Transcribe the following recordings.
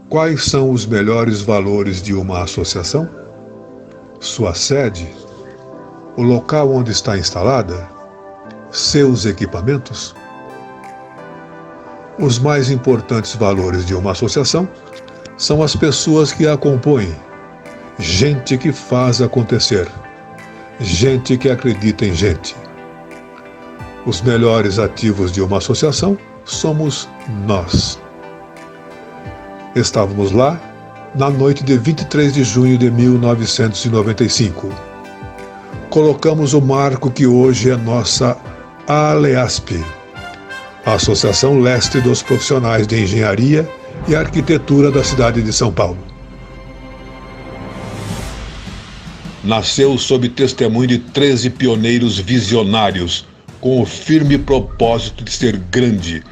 Quais são os melhores valores de uma associação? Sua sede? O local onde está instalada? Seus equipamentos? Os mais importantes valores de uma associação são as pessoas que a compõem, gente que faz acontecer, gente que acredita em gente. Os melhores ativos de uma associação somos nós. Estávamos lá na noite de 23 de junho de 1995. Colocamos o marco que hoje é nossa ALEASP, a Associação Leste dos Profissionais de Engenharia e Arquitetura da cidade de São Paulo. Nasceu sob testemunho de 13 pioneiros visionários, com o firme propósito de ser grande,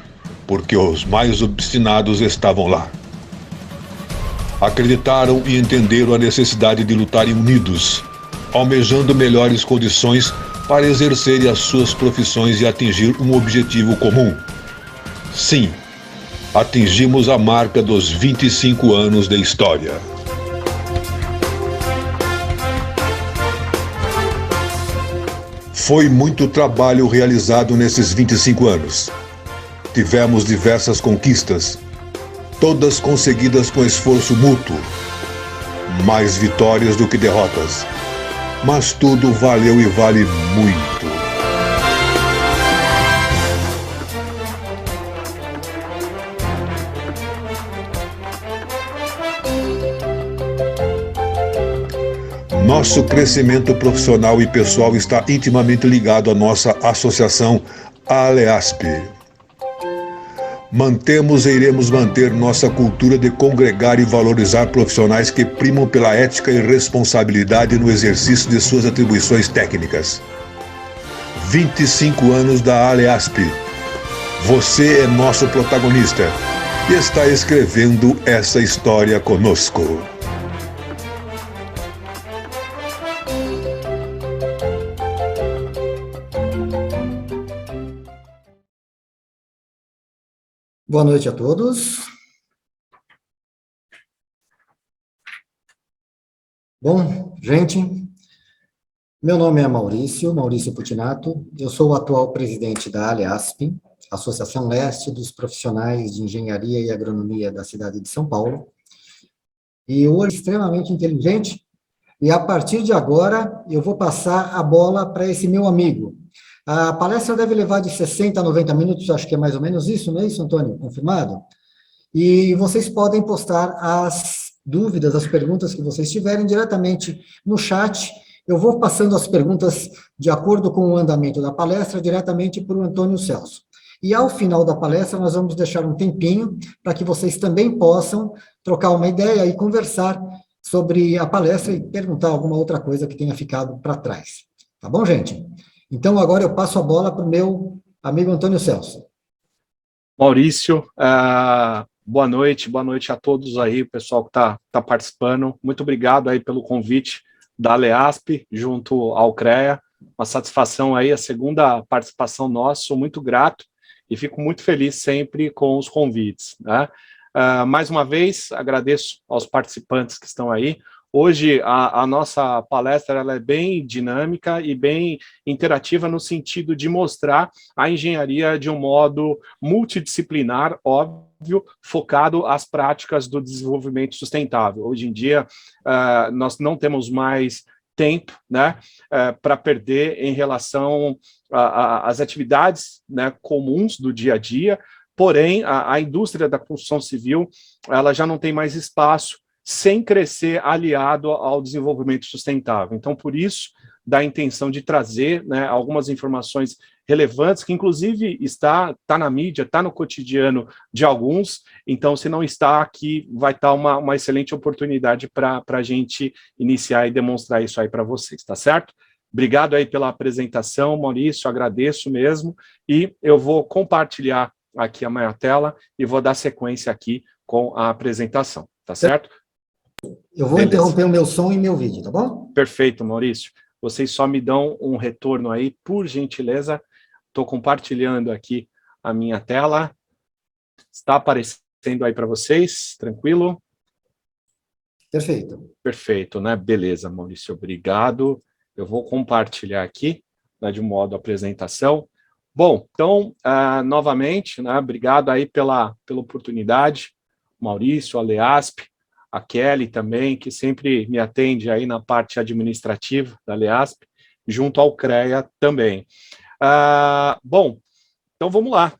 porque os mais obstinados estavam lá. Acreditaram e entenderam a necessidade de lutarem unidos, almejando melhores condições para exercerem as suas profissões e atingir um objetivo comum. Sim, atingimos a marca dos 25 anos de história. Foi muito trabalho realizado nesses 25 anos. Tivemos diversas conquistas, todas conseguidas com esforço mútuo. Mais vitórias do que derrotas. Mas tudo valeu e vale muito. Nosso crescimento profissional e pessoal está intimamente ligado à nossa associação ALEASP. Mantemos e iremos manter nossa cultura de congregar e valorizar profissionais que primam pela ética e responsabilidade no exercício de suas atribuições técnicas. 25 anos da ALEASP. Você é nosso protagonista e está escrevendo essa história conosco. Boa noite a todos. Bom, gente, meu nome é Maurício Putinato, eu sou o atual presidente da ALEASP, Associação Leste dos Profissionais de Engenharia e Agronomia da cidade de São Paulo, e hoje extremamente inteligente, e a partir de agora eu vou passar a bola para esse meu amigo. A palestra deve levar de 60 a 90 minutos, acho que é mais ou menos isso, não é isso, Antônio? Confirmado? E vocês podem postar as dúvidas, as perguntas que vocês tiverem diretamente no chat. Eu vou passando as perguntas de acordo com o andamento da palestra diretamente para o Antônio Celso. E ao final da palestra nós vamos deixar um tempinho para que vocês também possam trocar uma ideia e conversar sobre a palestra e perguntar alguma outra coisa que tenha ficado para trás. Tá bom, gente? Então, agora eu passo a bola para o meu amigo Antônio Celso. Maurício, boa noite a todos aí, o pessoal que tá participando. Muito obrigado aí pelo convite da ALEASP, junto ao CREA. Uma satisfação aí, a segunda participação nossa, sou muito grato e fico muito feliz sempre com os convites, né? Mais uma vez, agradeço aos participantes que estão aí. Hoje, a nossa palestra ela é bem dinâmica e bem interativa no sentido de mostrar a engenharia de um modo multidisciplinar, óbvio, focado às práticas do desenvolvimento sustentável. Hoje em dia, nós não temos mais tempo, né, para perder em relação às atividades, né, comuns do dia a dia, porém, a indústria da construção civil ela já não tem mais espaço sem crescer aliado ao desenvolvimento sustentável. Então, por isso, da intenção de trazer, né, algumas informações relevantes, que inclusive está na mídia, está no cotidiano de alguns, então se não está aqui, vai estar uma excelente oportunidade para a gente iniciar e demonstrar isso aí para vocês, tá certo? Obrigado aí pela apresentação, Maurício, agradeço mesmo, e eu vou compartilhar aqui a minha tela e vou dar sequência aqui com a apresentação, tá certo? Eu vou interromper o meu som e meu vídeo, tá bom? Perfeito, Maurício. Vocês só me dão um retorno aí, por gentileza. Estou compartilhando aqui a minha tela. Está aparecendo aí para vocês? Tranquilo? Perfeito. Perfeito, né? Beleza, Maurício, obrigado. Eu vou compartilhar aqui, né, de modo apresentação. Bom, então, novamente, né, obrigado aí pela oportunidade, Maurício, a Leasp, a Kelly também, que sempre me atende aí na parte administrativa da Leasp, junto ao CREA também. Bom, então vamos lá,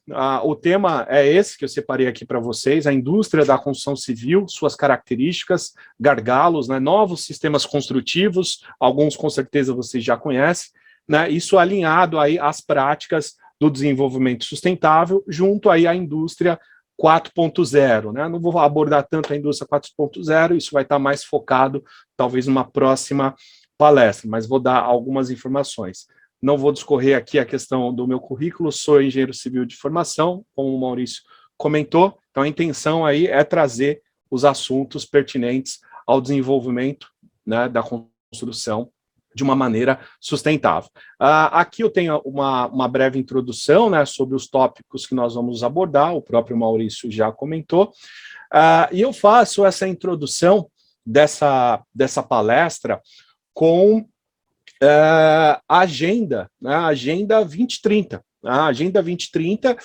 o tema é esse que eu separei aqui para vocês, a indústria da construção civil, suas características, gargalos, né, novos sistemas construtivos, alguns com certeza vocês já conhecem, né, isso alinhado aí às práticas do desenvolvimento sustentável, junto aí à indústria 4.0, né, não vou abordar tanto a indústria 4.0, isso vai estar mais focado talvez numa próxima palestra, mas vou dar algumas informações. Não vou discorrer aqui a questão do meu currículo, sou engenheiro civil de formação, como o Maurício comentou, então a intenção aí é trazer os assuntos pertinentes ao desenvolvimento, né, da construção de uma maneira sustentável. Aqui eu tenho uma breve introdução, né, sobre os tópicos que nós vamos abordar, o próprio Maurício já comentou, e eu faço essa introdução dessa palestra com a agenda, né, a Agenda 2030. A Agenda 2030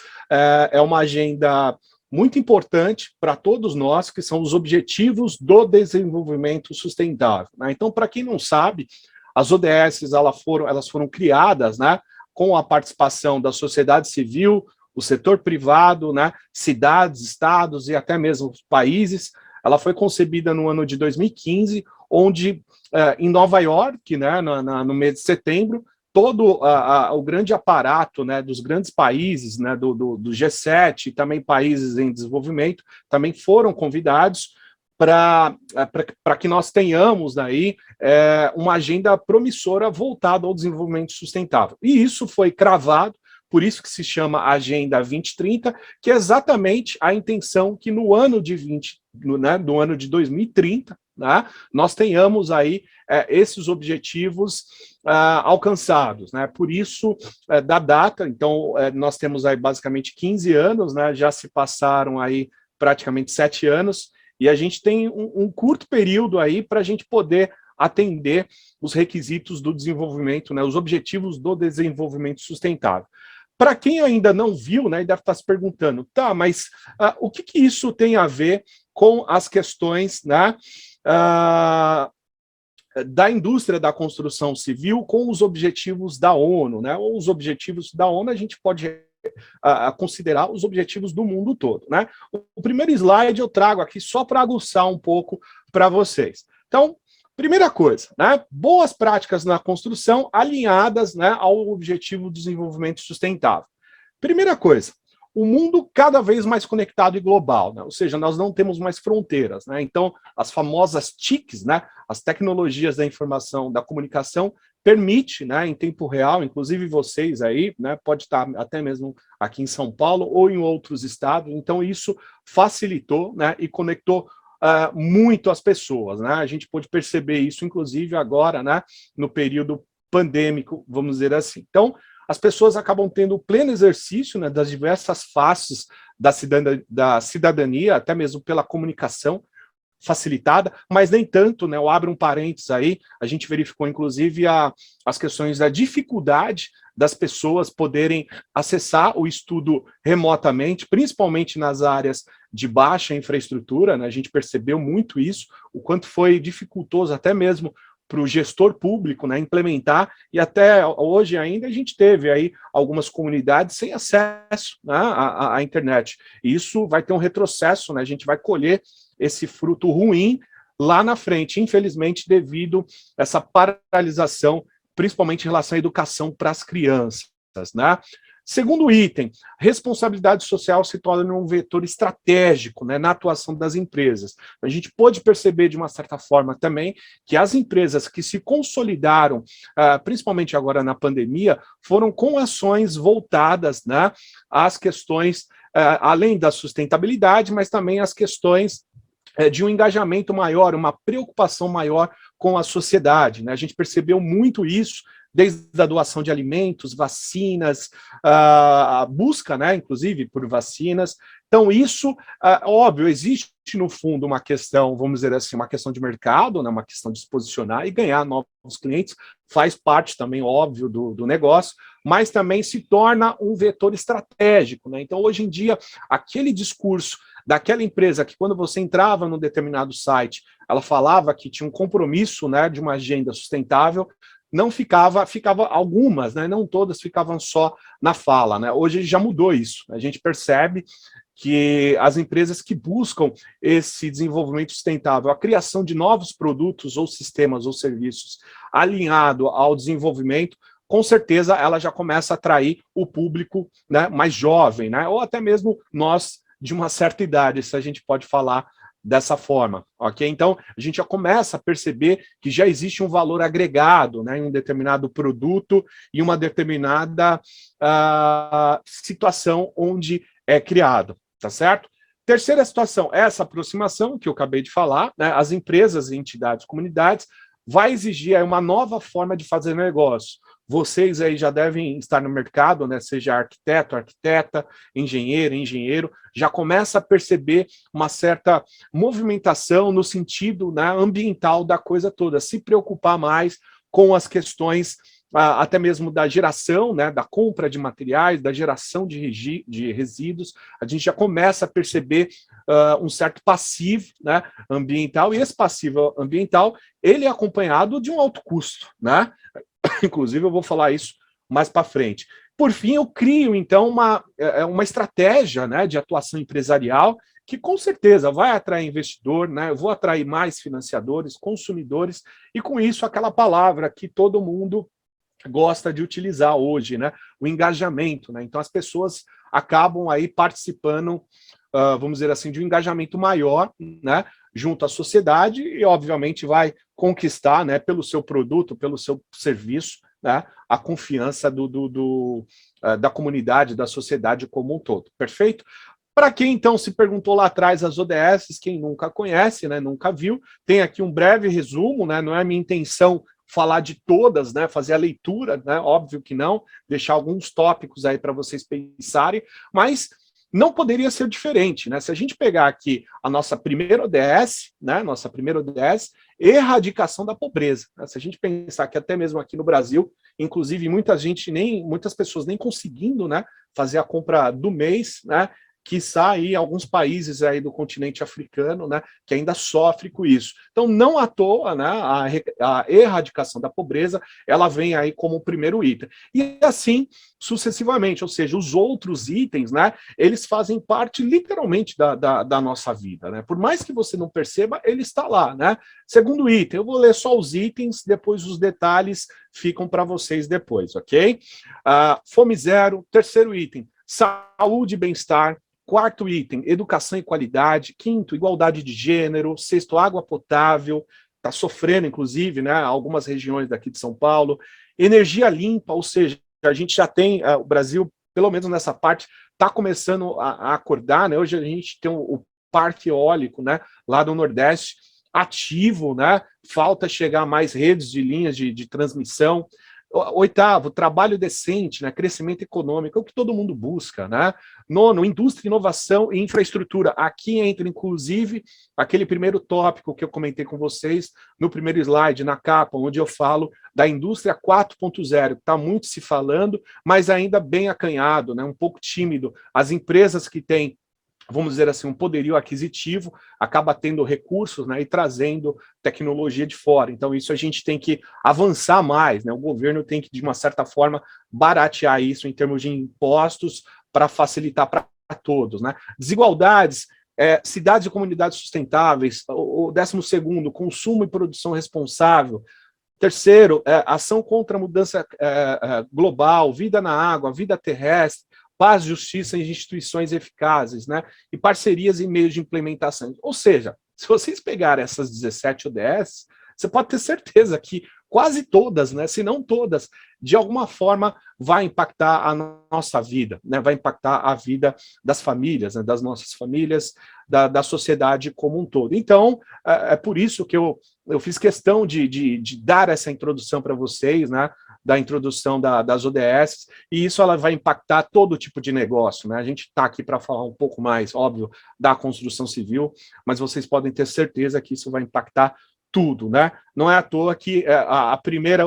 é uma agenda muito importante para todos nós, que são os Objetivos do Desenvolvimento Sustentável, né? Então, para quem não sabe, as ODS elas foram criadas, né, com a participação da sociedade civil, o setor privado, né, cidades, estados e até mesmo países. Ela foi concebida no ano de 2015, onde em Nova York, né, no mês de setembro, todo o grande aparato, né, dos grandes países, né, do G7 e também países em desenvolvimento, também foram convidados para que nós tenhamos aí uma agenda promissora voltada ao desenvolvimento sustentável. E isso foi cravado, por isso que se chama Agenda 2030, que é exatamente a intenção que no ano de 2030, né, nós tenhamos aí esses objetivos alcançados, né? Por isso, da data, então, nós temos aí basicamente 15 anos, né? Já se passaram aí praticamente 7 anos, e a gente tem um curto período aí para a gente poder atender os requisitos do desenvolvimento, né? Os objetivos do desenvolvimento sustentável. Para quem ainda não viu, né, deve estar se perguntando, tá, mas o que isso tem a ver com as questões, né, da indústria da construção civil com os objetivos da ONU, né? Ou os objetivos da ONU a gente pode considerar os objetivos do mundo todo, né? O primeiro slide eu trago aqui só para aguçar um pouco para vocês. Então, primeira coisa, né? Boas práticas na construção alinhadas, né, ao objetivo do desenvolvimento sustentável. Primeira coisa, o mundo cada vez mais conectado e global, né? Ou seja, nós não temos mais fronteiras, né? Então, as famosas TICs, né, as tecnologias da informação, da comunicação, permite, né, em tempo real, inclusive vocês aí, né, pode estar até mesmo aqui em São Paulo ou em outros estados, então isso facilitou, né, e conectou muito as pessoas, né? A gente pôde perceber isso, inclusive, agora, né, no período pandêmico, vamos dizer assim. Então, as pessoas acabam tendo o pleno exercício, né, das diversas faces da cidadania, até mesmo pela comunicação facilitada, mas nem tanto, né? Eu abro um parênteses aí, a gente verificou, inclusive, as questões da dificuldade das pessoas poderem acessar o estudo remotamente, principalmente nas áreas de baixa infraestrutura, né? A gente percebeu muito isso, o quanto foi dificultoso até mesmo para o gestor público, né, implementar, e até hoje ainda a gente teve aí algumas comunidades sem acesso, né, à internet. E isso vai ter um retrocesso, né, a gente vai colher esse fruto ruim lá na frente, infelizmente, devido a essa paralisação, principalmente em relação à educação para as crianças, né? Segundo item, responsabilidade social se torna um vetor estratégico, né, na atuação das empresas. A gente pôde perceber, de uma certa forma, também, que as empresas que se consolidaram, principalmente agora na pandemia, foram com ações voltadas, né, às questões, além da sustentabilidade, mas também às questões de um engajamento maior, uma preocupação maior com a sociedade, né? A gente percebeu muito isso desde a doação de alimentos, vacinas, a busca, né, inclusive, por vacinas. Então, isso, óbvio, existe no fundo uma questão, vamos dizer assim, uma questão de mercado, né, uma questão de se posicionar e ganhar novos clientes, faz parte também, óbvio, do negócio, mas também se torna um vetor estratégico, né? Então, hoje em dia, aquele discurso daquela empresa que quando você entrava num determinado site, ela falava que tinha um compromisso, né, de uma agenda sustentável, não ficava algumas, né, não todas ficavam só na fala, né? Hoje já mudou isso, a gente percebe que as empresas que buscam esse desenvolvimento sustentável, a criação de novos produtos ou sistemas ou serviços alinhado ao desenvolvimento, com certeza ela já começa a atrair o público, né, mais jovem, né, ou até mesmo nós de uma certa idade, se a gente pode falar dessa forma, ok? Então, a gente já começa a perceber que já existe um valor agregado, né, em um determinado produto e uma determinada situação onde é criado, tá certo? Terceira situação, essa aproximação que eu acabei de falar, né, as empresas, entidades, comunidades, vai exigir aí uma nova forma de fazer negócio. Vocês aí já devem estar no mercado, né, seja arquiteto, arquiteta, engenheiro, já começa a perceber uma certa movimentação no sentido, né, ambiental da coisa toda, se preocupar mais com as questões até mesmo da geração, né, da compra de materiais, da geração de resíduos. A gente já começa a perceber um certo passivo, né, ambiental, e esse passivo ambiental, ele é acompanhado de um alto custo, né? Inclusive, eu vou falar isso mais para frente. Por fim, eu crio, então, uma estratégia, né, de atuação empresarial que, com certeza, vai atrair investidor, né, eu vou atrair mais financiadores, consumidores, e, com isso, aquela palavra que todo mundo gosta de utilizar hoje, né, o engajamento, né? Então, as pessoas acabam aí participando, vamos dizer assim, de um engajamento maior, né, junto à sociedade e, obviamente, vai conquistar, né, pelo seu produto, pelo seu serviço, né, a confiança da comunidade, da sociedade como um todo. Perfeito? Para quem, então, se perguntou lá atrás as ODS, quem nunca conhece, né, nunca viu, tem aqui um breve resumo, né, não é minha intenção falar de todas, né, fazer a leitura, né, óbvio que não, deixar alguns tópicos aí para vocês pensarem, mas não poderia ser diferente, né? Se a gente pegar aqui a nossa primeira ODS, né, erradicação da pobreza, né? Se a gente pensar que até mesmo aqui no Brasil, inclusive muitas pessoas nem conseguindo, né, fazer a compra do mês, né, quiçá aí alguns países aí do continente africano, né, que ainda sofre com isso. Então, não à toa, né, a erradicação da pobreza, ela vem aí como o primeiro item. E assim, sucessivamente, ou seja, os outros itens, né, eles fazem parte literalmente da nossa vida, né? Por mais que você não perceba, ele está lá, né? Segundo item, eu vou ler só os itens, depois os detalhes ficam para vocês depois, ok? Fome zero. Terceiro item, saúde e bem-estar. Quarto item, educação e qualidade. Quinto, igualdade de gênero. Sexto, água potável. Está sofrendo, inclusive, né, algumas regiões daqui de São Paulo. Energia limpa, ou seja, a gente já tem, o Brasil, pelo menos nessa parte, está começando a acordar, né? Hoje a gente tem o parque eólico, né, lá do Nordeste, ativo, né? Falta chegar mais redes de linhas de transmissão. Oitavo, trabalho decente, né, crescimento econômico, é o que todo mundo busca, né? Nono, indústria, inovação e infraestrutura. Aqui entra, inclusive, aquele primeiro tópico que eu comentei com vocês no primeiro slide, na capa, onde eu falo da indústria 4.0, que está muito se falando, mas ainda bem acanhado, né, um pouco tímido. As empresas que têm, vamos dizer assim, um poderio aquisitivo, acaba tendo recursos, né, e trazendo tecnologia de fora. Então, isso a gente tem que avançar mais, né? O governo tem que, de uma certa forma, baratear isso em termos de impostos para facilitar para todos, né? Desigualdades, cidades e comunidades sustentáveis. O 12º, consumo e produção responsável. Terceiro, ação contra a mudança global, vida na água, vida terrestre, paz, justiça e instituições eficazes, né? E parcerias e meios de implementação. Ou seja, se vocês pegarem essas 17 ODS, você pode ter certeza que quase todas, né, se não todas, de alguma forma vai impactar a nossa vida, né? Vai impactar a vida das famílias, né, das nossas famílias, da sociedade como um todo. Então, é por isso que eu fiz questão de dar essa introdução para vocês, né? da introdução das ODS, e isso ela vai impactar todo tipo de negócio, né? A gente está aqui para falar um pouco mais, óbvio, da construção civil, mas vocês podem ter certeza que isso vai impactar tudo, né? Não é à toa que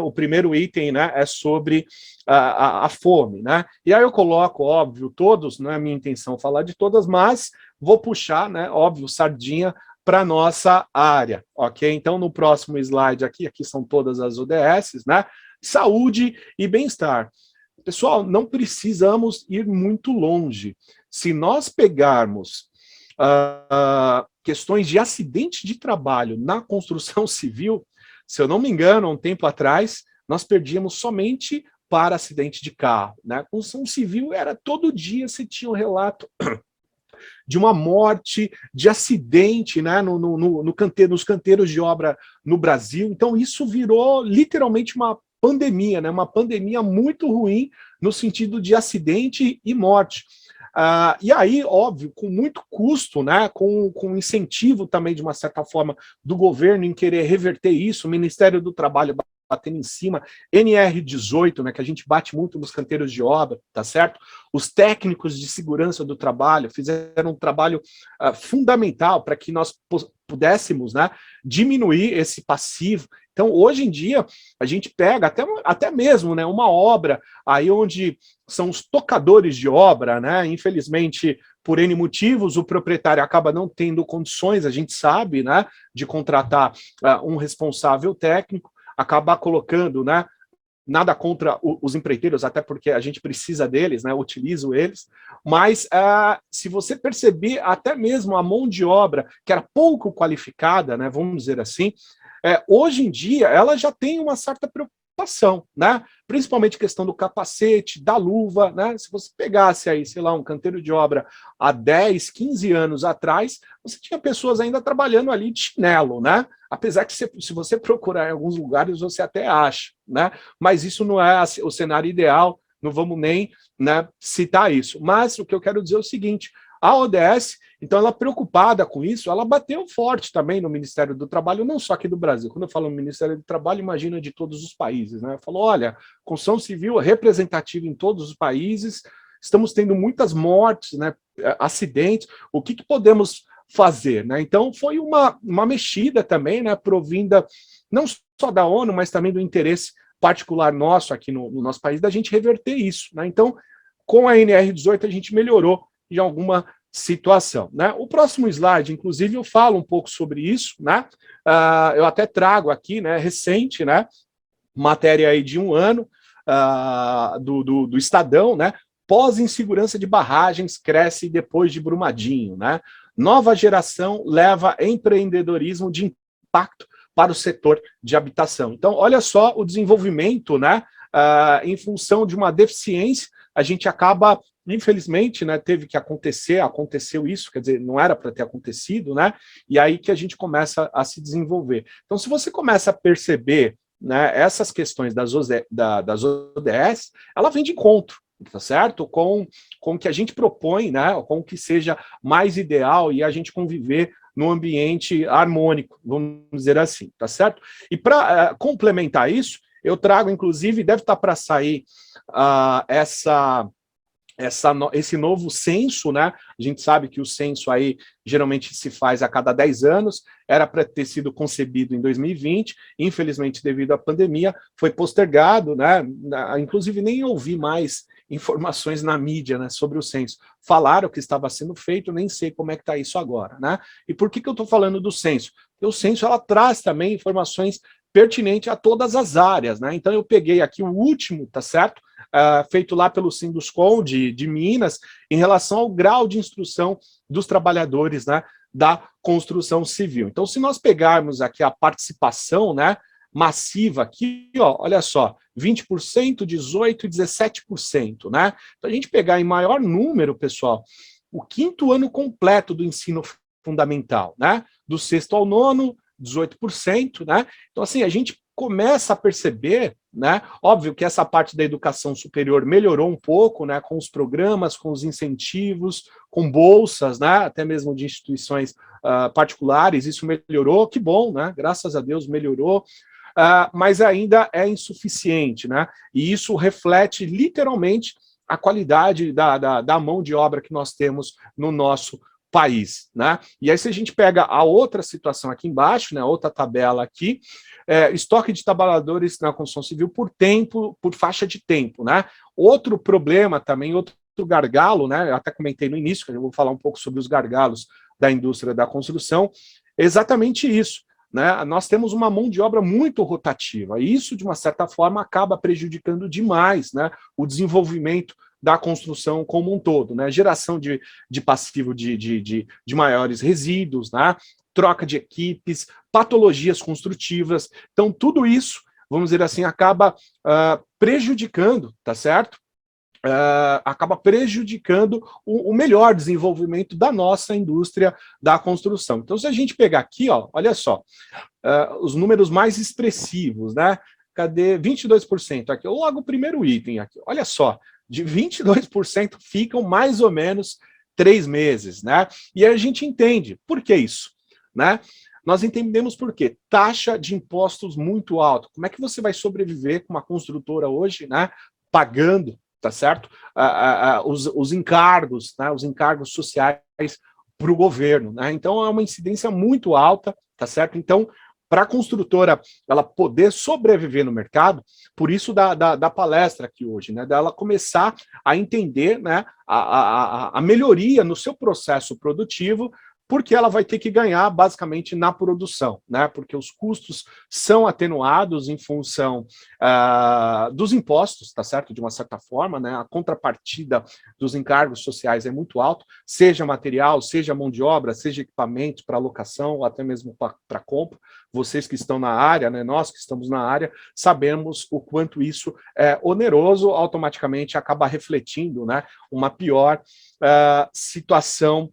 o primeiro item, né, é sobre a fome, né? E aí eu coloco, óbvio, todos, não é a minha intenção falar de todas, mas vou puxar, né, óbvio, sardinha para nossa área, ok? Então, no próximo slide aqui são todas as ODS, né? Saúde e bem-estar. Pessoal, não precisamos ir muito longe. Se nós pegarmos questões de acidente de trabalho na construção civil, se eu não me engano, há um tempo atrás, nós perdíamos somente para acidente de carro, né? A construção civil era todo dia, você tinha um relato de uma morte, de acidente, né, nos canteiros de obra no Brasil. Então, isso virou literalmente uma pandemia, né, uma pandemia muito ruim no sentido de acidente e morte. E aí, óbvio, com muito custo, né, com incentivo também, de uma certa forma, do governo em querer reverter isso, o Ministério do Trabalho batendo em cima, NR18, né, que a gente bate muito nos canteiros de obra, tá certo? Os técnicos de segurança do trabalho fizeram um trabalho fundamental para que nós pudéssemos, né, diminuir esse passivo. Então, hoje em dia, a gente pega até mesmo, né, uma obra aí onde são os tocadores de obra, né, infelizmente, por N motivos, o proprietário acaba não tendo condições, a gente sabe, né, de contratar um responsável técnico, acabar colocando, né, nada contra os empreiteiros, até porque a gente precisa deles, né, utilizo eles, mas se você perceber, até mesmo a mão de obra, que era pouco qualificada, né, vamos dizer assim, hoje em dia ela já tem uma certa preocupação, né, principalmente questão do capacete, da luva, né, se você pegasse aí, sei lá, um canteiro de obra há 10, 15 anos atrás, você tinha pessoas ainda trabalhando ali de chinelo, né, apesar que se você procurar em alguns lugares, você até acha, né? Mas isso não é o cenário ideal, não vamos nem, né, citar isso. Mas o que eu quero dizer é o seguinte, a ODS, então ela preocupada com isso, ela bateu forte também no Ministério do Trabalho, não só aqui do Brasil. Quando eu falo no Ministério do Trabalho, imagina de todos os países, né? Falou, olha, construção civil é representativa em todos os países, estamos tendo muitas mortes, né, acidentes, o que podemos fazer, né? Então foi uma mexida também, né, provinda não só da ONU, mas também do interesse particular nosso aqui no nosso país, da gente reverter isso, né? Então, com a NR18 a gente melhorou em alguma situação, né? O próximo slide, inclusive, eu falo um pouco sobre isso, né? Eu até trago aqui, né, recente, né, matéria aí de 1 ano do Estadão, né? Pós-insegurança de barragens cresce depois de Brumadinho, né? Nova geração leva empreendedorismo de impacto para o setor de habitação. Então, olha só o desenvolvimento, né? Em função de uma deficiência, a gente acaba, infelizmente, né, teve que aconteceu isso, quer dizer, não era para ter acontecido, né? E aí que a gente começa a se desenvolver. Então, se você começa a perceber, né, essas questões das ODS, ela vem de encontro, tá certo? Com o que a gente propõe, né? Com o que seja mais ideal e a gente conviver num ambiente harmônico, vamos dizer assim, tá certo? E para complementar isso, eu trago, inclusive, deve estar para sair esse novo censo, né? A gente sabe que o censo aí geralmente se faz a cada 10 anos, era para ter sido concebido em 2020, infelizmente devido à pandemia, foi postergado, né? Inclusive nem ouvi mais informações na mídia, né, sobre o censo. Falaram que estava sendo feito, nem sei como é que está isso agora, né? E por que eu estou falando do censo? Porque o censo ela traz também informações pertinentes a todas as áreas, né? Então eu peguei aqui o último, tá certo? Feito lá pelo Sinduscom de Minas, em relação ao grau de instrução dos trabalhadores, né, da construção civil. Então, se nós pegarmos aqui a participação, né, massiva aqui, ó, olha só, 20%, 18% e 17%, né? Então, a gente pegar em maior número, pessoal, o 5º ano completo do ensino fundamental, né? Do 6º ao 9º, 18%, né? Então, assim, a gente começa a perceber, né? Óbvio que essa parte da educação superior melhorou um pouco, né? Com os programas, com os incentivos, com bolsas, né? Até mesmo de instituições particulares, isso melhorou, que bom, né? Graças a Deus melhorou. mas ainda é insuficiente, né? E isso reflete literalmente a qualidade da mão de obra que nós temos no nosso país, né? E aí, se a gente pega a outra situação aqui embaixo, né, outra tabela aqui, estoque de trabalhadores na construção civil por tempo, por faixa de tempo, né? Outro problema também, outro gargalo, né? Eu até comentei no início, que eu vou falar um pouco sobre os gargalos da indústria da construção, exatamente isso, né? Nós temos uma mão de obra muito rotativa, e isso, de uma certa forma, acaba prejudicando demais, né, o desenvolvimento da construção como um todo, né? Geração de passivo de maiores resíduos, né? Troca de equipes, patologias construtivas. Então, tudo isso, vamos dizer assim, acaba prejudicando, tá certo? Acaba prejudicando o melhor desenvolvimento da nossa indústria da construção. Então, se a gente pegar aqui, ó, olha só, os números mais expressivos, né? Cadê? 22% aqui, logo o primeiro item aqui, olha só, de 22% ficam mais ou menos 3 meses, né? E a gente entende por que isso, né? Nós entendemos por quê. Taxa de impostos muito alta. Como é que você vai sobreviver com uma construtora hoje, né? Pagando, tá certo? Os encargos, né? Os encargos sociais para o governo, né? Então é uma incidência muito alta, tá certo? Então, para a construtora ela poder sobreviver no mercado, por isso da palestra aqui hoje, né, dela começar a entender, né, a melhoria no seu processo produtivo, porque ela vai ter que ganhar basicamente na produção, né, porque os custos são atenuados em função dos impostos, tá certo, de uma certa forma, né, a contrapartida dos encargos sociais é muito alto, seja material, seja mão de obra, seja equipamentos para alocação, ou até mesmo para compra. Vocês que estão na área, né, nós que estamos na área, sabemos o quanto isso é oneroso, automaticamente acaba refletindo, né, uma pior situação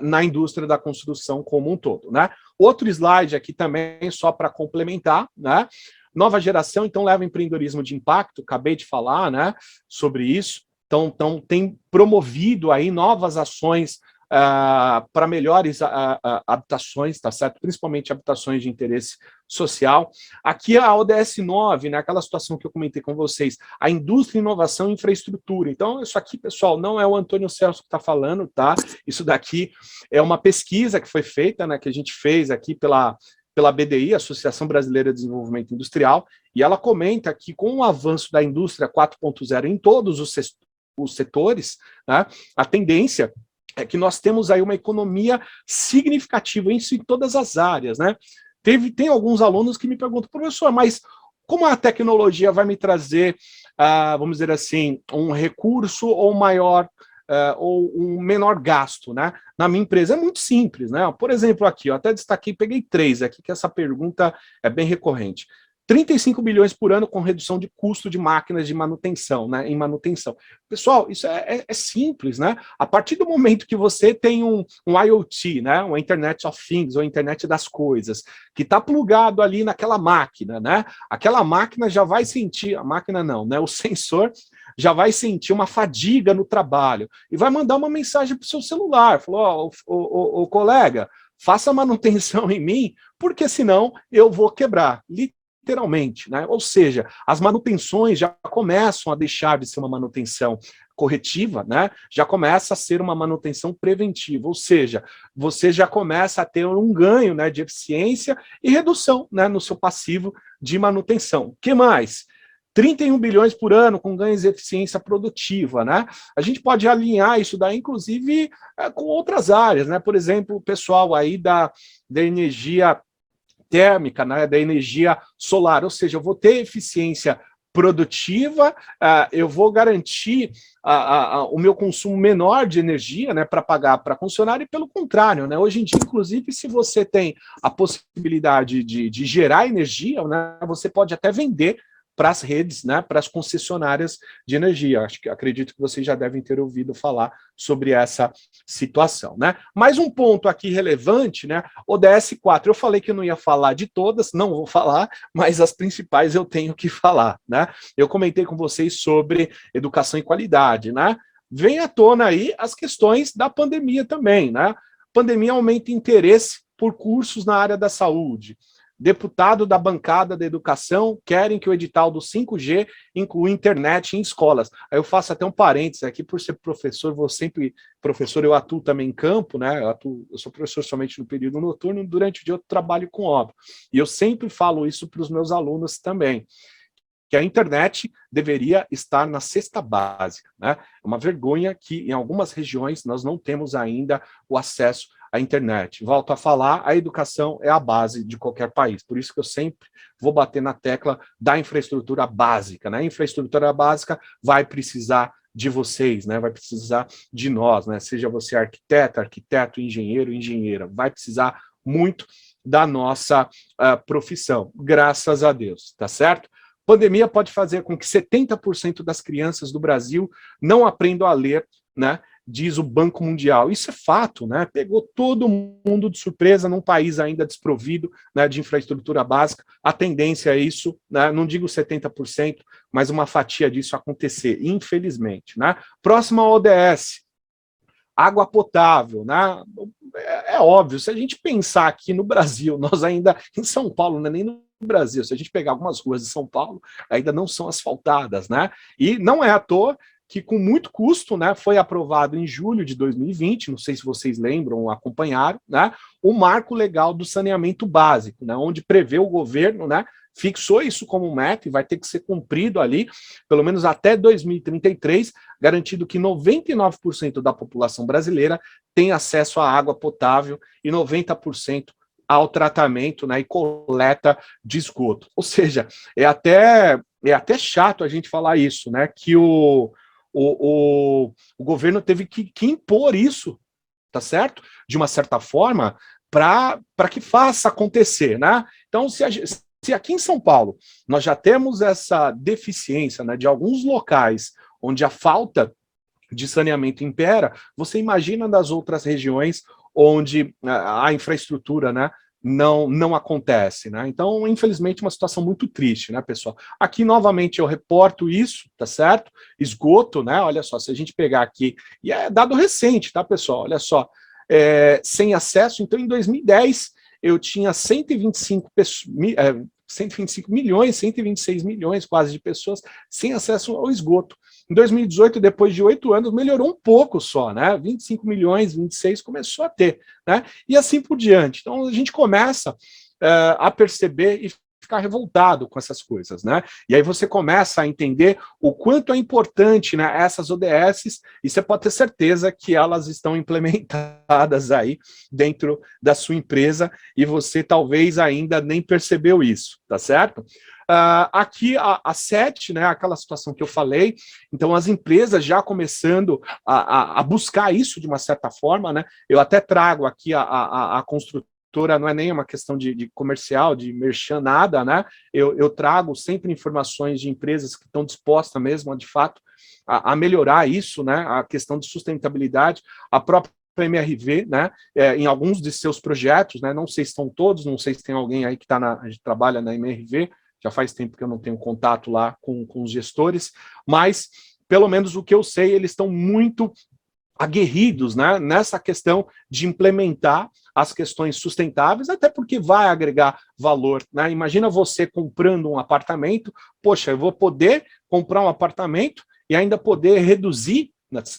na indústria da construção como um todo, né? Outro slide aqui também, só para complementar, né? Nova geração, então, leva empreendedorismo de impacto, acabei de falar, né, sobre isso, então tem promovido aí novas ações para melhores habitações, tá certo? Principalmente habitações de interesse social. Aqui a ODS 9, né, aquela situação que eu comentei com vocês, a indústria, inovação e infraestrutura. Então, isso aqui, pessoal, não é o Antônio Celso que está falando, tá? Isso daqui é uma pesquisa que foi feita, né, que a gente fez aqui pela BDI, Associação Brasileira de Desenvolvimento Industrial, e ela comenta que com o avanço da indústria 4.0 em todos os setores, né, a tendência é que nós temos aí uma economia significativa, isso em todas as áreas, né? Tem alguns alunos que me perguntam, professor, mas como a tecnologia vai me trazer, vamos dizer assim, um recurso ou maior, ou um menor gasto, né? Na minha empresa é muito simples, né? Por exemplo, aqui, eu até destaquei, peguei 3 aqui, que essa pergunta é bem recorrente. 35 bilhões por ano com redução de custo de máquinas de manutenção, né, em manutenção. Pessoal, isso é simples, né? A partir do momento que você tem um IoT, né, uma Internet of Things, ou Internet das Coisas, que está plugado ali naquela máquina, né? Aquela máquina já vai sentir, a máquina não, né? O sensor já vai sentir uma fadiga no trabalho e vai mandar uma mensagem para o seu celular, falou, ô colega, faça manutenção em mim, porque senão eu vou quebrar. Literalmente, né? Ou seja, as manutenções já começam a deixar de ser uma manutenção corretiva, né? Já começa a ser uma manutenção preventiva, ou seja, você já começa a ter um ganho, né, de eficiência e redução, né, no seu passivo de manutenção. O que mais? 31 bilhões por ano com ganhos de eficiência produtiva, né? A gente pode alinhar isso daí, inclusive, com outras áreas, né? Por exemplo, o pessoal aí da energia térmica, né, da energia solar, ou seja, eu vou ter eficiência produtiva, eu vou garantir o meu consumo menor de energia, né, para pagar para funcionário, e pelo contrário, né, hoje em dia, inclusive, se você tem a possibilidade de gerar energia, né, você pode até vender para as redes, né, para as concessionárias de energia. Acredito que vocês já devem ter ouvido falar sobre essa situação, né? Mais um ponto aqui relevante, né? ODS 4. Eu falei que eu não ia falar de todas, não vou falar, mas as principais eu tenho que falar, né? Eu comentei com vocês sobre educação e qualidade, né? Vem à tona aí as questões da pandemia também, né? Pandemia aumenta interesse por cursos na área da saúde. Deputado da bancada da educação querem que o edital do 5G inclua internet em escolas. Aí eu faço até um parênteses aqui, por ser professor, eu atuo também em campo, né? Eu sou professor somente no período noturno, durante o dia eu trabalho com obra. E eu sempre falo isso para os meus alunos também, que a internet deveria estar na cesta básica, né? É uma vergonha que em algumas regiões nós não temos ainda o acesso à internet. Volto a falar, a educação é a base de qualquer país, por isso que eu sempre vou bater na tecla da infraestrutura básica, né? A infraestrutura básica vai precisar de vocês, né? Vai precisar de nós, né? Seja você arquiteto, engenheiro, engenheira, vai precisar muito da nossa profissão, graças a Deus, tá certo? Pandemia pode fazer com que 70% das crianças do Brasil não aprendam a ler, né? Diz o Banco Mundial. Isso é fato, né? Pegou todo mundo de surpresa num país ainda desprovido, né, de infraestrutura básica. A tendência é isso, né? Não digo 70%, mas uma fatia disso acontecer, infelizmente, né? Próxima ODS, água potável, né? É óbvio, se a gente pensar aqui no Brasil, nós ainda, em São Paulo, não é nem no Brasil, se a gente pegar algumas ruas de São Paulo, ainda não são asfaltadas, né? E não é à toa que com muito custo, né, foi aprovado em julho de 2020, não sei se vocês lembram ou acompanharam, né, o marco legal do saneamento básico, né, onde prevê o governo, né, fixou isso como meta e vai ter que ser cumprido ali, pelo menos até 2033, garantindo que 99% da população brasileira tem acesso à água potável e 90% ao tratamento, né, e coleta de esgoto. Ou seja, é até chato a gente falar isso, né, que o governo teve que impor isso, tá certo? De uma certa forma, para que faça acontecer, né? Então, se aqui em São Paulo nós já temos essa deficiência, né, de alguns locais onde a falta de saneamento impera, você imagina das outras regiões onde a infraestrutura, né, não acontece, né? Então, infelizmente, uma situação muito triste, né, pessoal? Aqui, novamente, eu reporto isso, tá certo? Esgoto, né? Olha só, se a gente pegar aqui, e é dado recente, tá, pessoal? Olha só, sem acesso, então, em 2010, eu tinha 125 milhões, 126 milhões quase de pessoas sem acesso ao esgoto. Em 2018, depois de 8 anos, melhorou um pouco só, né? 25 milhões, 26 começou a ter, né? E assim por diante. Então, a gente começa a perceber e ficar revoltado com essas coisas, né? E aí você começa a entender o quanto é importante, né, essas ODSs, e você pode ter certeza que elas estão implementadas aí dentro da sua empresa, e você talvez ainda nem percebeu isso, tá certo? Aqui a 7, né, aquela situação que eu falei, então as empresas já começando a buscar isso de uma certa forma, né? Eu até trago aqui a construtora, não é nem uma questão de comercial, de merchan, nada, né? Eu trago sempre informações de empresas que estão dispostas mesmo, de fato, a melhorar isso, né? A questão de sustentabilidade, a própria MRV, né, em alguns de seus projetos, né? Não sei se estão todos, não sei se tem alguém aí que trabalha na MRV, já faz tempo que eu não tenho contato lá com os gestores, mas, pelo menos o que eu sei, eles estão muito aguerridos, né, nessa questão de implementar as questões sustentáveis, até porque vai agregar valor, né? Imagina você comprando um apartamento, poxa, eu vou poder comprar um apartamento e ainda poder reduzir,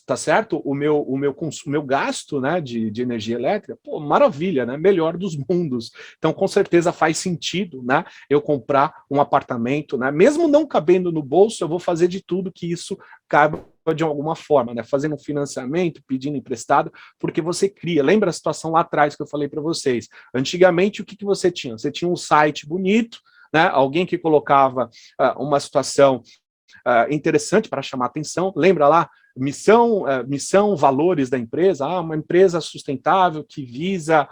tá certo? O meu gasto, né, de energia elétrica. Pô, maravilha, né? Melhor dos mundos. Então, com certeza faz sentido, né, eu comprar um apartamento, né? Mesmo não cabendo no bolso, eu vou fazer de tudo que isso caiba de alguma forma, né? Fazendo um financiamento, pedindo emprestado, porque você cria. Lembra a situação lá atrás que eu falei para vocês? Antigamente, o que você tinha? Você tinha um site bonito, né? Alguém que colocava uma situação interessante para chamar atenção. Lembra lá? Missão, valores da empresa, uma empresa sustentável que visa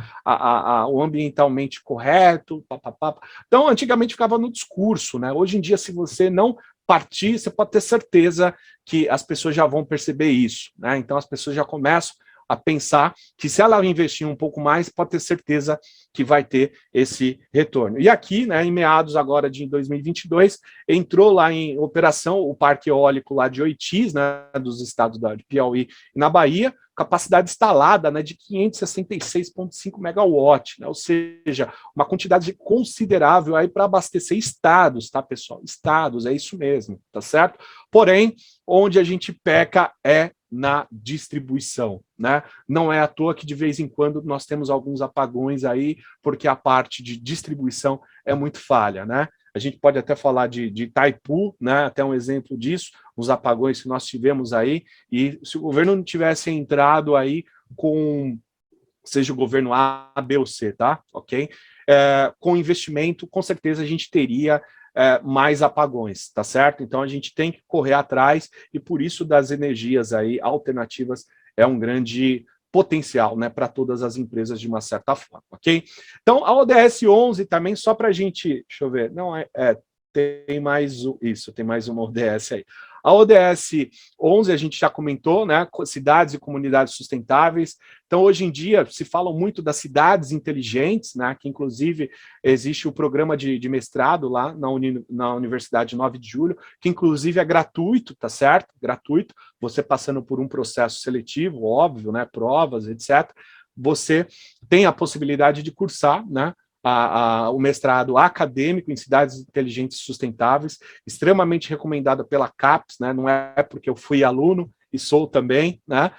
o ambientalmente correto, papapá. Então, antigamente ficava no discurso, né? Hoje em dia, se você não partir, você pode ter certeza que as pessoas já vão perceber isso, né? Então, as pessoas já começam a pensar que se ela investir um pouco mais, pode ter certeza que vai ter esse retorno. E aqui, né, em meados agora de 2022, entrou lá em operação o parque eólico lá de Oitis, né, dos estados de Piauí e na Bahia, capacidade instalada, né, de 566,5 megawatts, né, ou seja, uma quantidade considerável aí para abastecer estados, tá, pessoal? Estados, é isso mesmo, tá certo? Porém, onde a gente peca é na distribuição, né? Não é à toa que de vez em quando nós temos alguns apagões aí, porque a parte de distribuição é muito falha, né? A gente pode até falar de Itaipu, né? Até um exemplo disso, os apagões que nós tivemos aí, e se o governo não tivesse entrado aí com, seja o governo A, B ou C, tá? Ok? Com investimento, com certeza a gente teria mais apagões, tá certo? Então a gente tem que correr atrás, e por isso das energias aí alternativas é um grande potencial, né, para todas as empresas de uma certa forma, ok? Então a ODS 11 também, só para a gente, deixa eu ver, não tem mais isso, tem mais uma ODS aí. A ODS 11 a gente já comentou, né? Cidades e comunidades sustentáveis. Então, hoje em dia, se fala muito das cidades inteligentes, né? Que inclusive existe o programa de mestrado lá na Universidade 9 de Julho, que inclusive é gratuito, tá certo? Gratuito, você passando por um processo seletivo, óbvio, né? Provas, etc. Você tem a possibilidade de cursar, né? O mestrado acadêmico em cidades inteligentes e sustentáveis, extremamente recomendada pela CAPES, né? Não é porque eu fui aluno e sou também, né?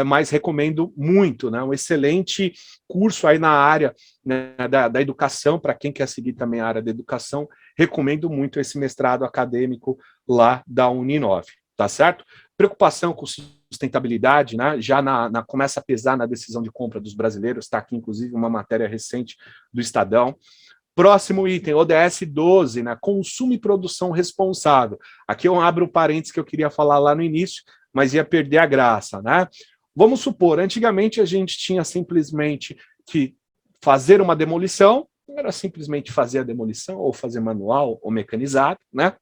Mas recomendo muito, né? Um excelente curso aí na área, né, da educação, para quem quer seguir também a área da educação, recomendo muito esse mestrado acadêmico lá da Uninove, tá certo? Preocupação com sustentabilidade, né, já começa a pesar na decisão de compra dos brasileiros, está aqui inclusive uma matéria recente do Estadão. Próximo item, ODS 12, né, consumo e produção responsável. Aqui eu abro o parênteses que eu queria falar lá no início, mas ia perder a graça, né? Vamos supor, antigamente a gente tinha simplesmente que fazer uma demolição, era simplesmente fazer a demolição, ou fazer manual, ou mecanizado, né?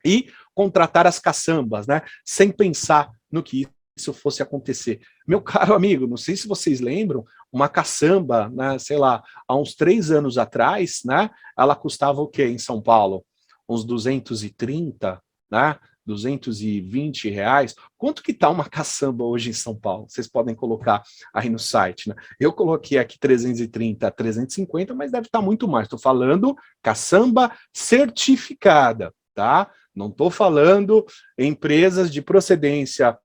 E contratar as caçambas, né? Sem pensar no que isso fosse acontecer. Meu caro amigo, não sei se vocês lembram, uma caçamba, né, sei lá, há uns 3 anos atrás, né, ela custava o quê em São Paulo? Uns 230, né, 220 reais. Quanto que tá uma caçamba hoje em São Paulo? Vocês podem colocar aí no site, né? Eu coloquei aqui 330, 350, mas deve estar muito mais. Estou falando caçamba certificada, tá? Não estou falando empresas de procedência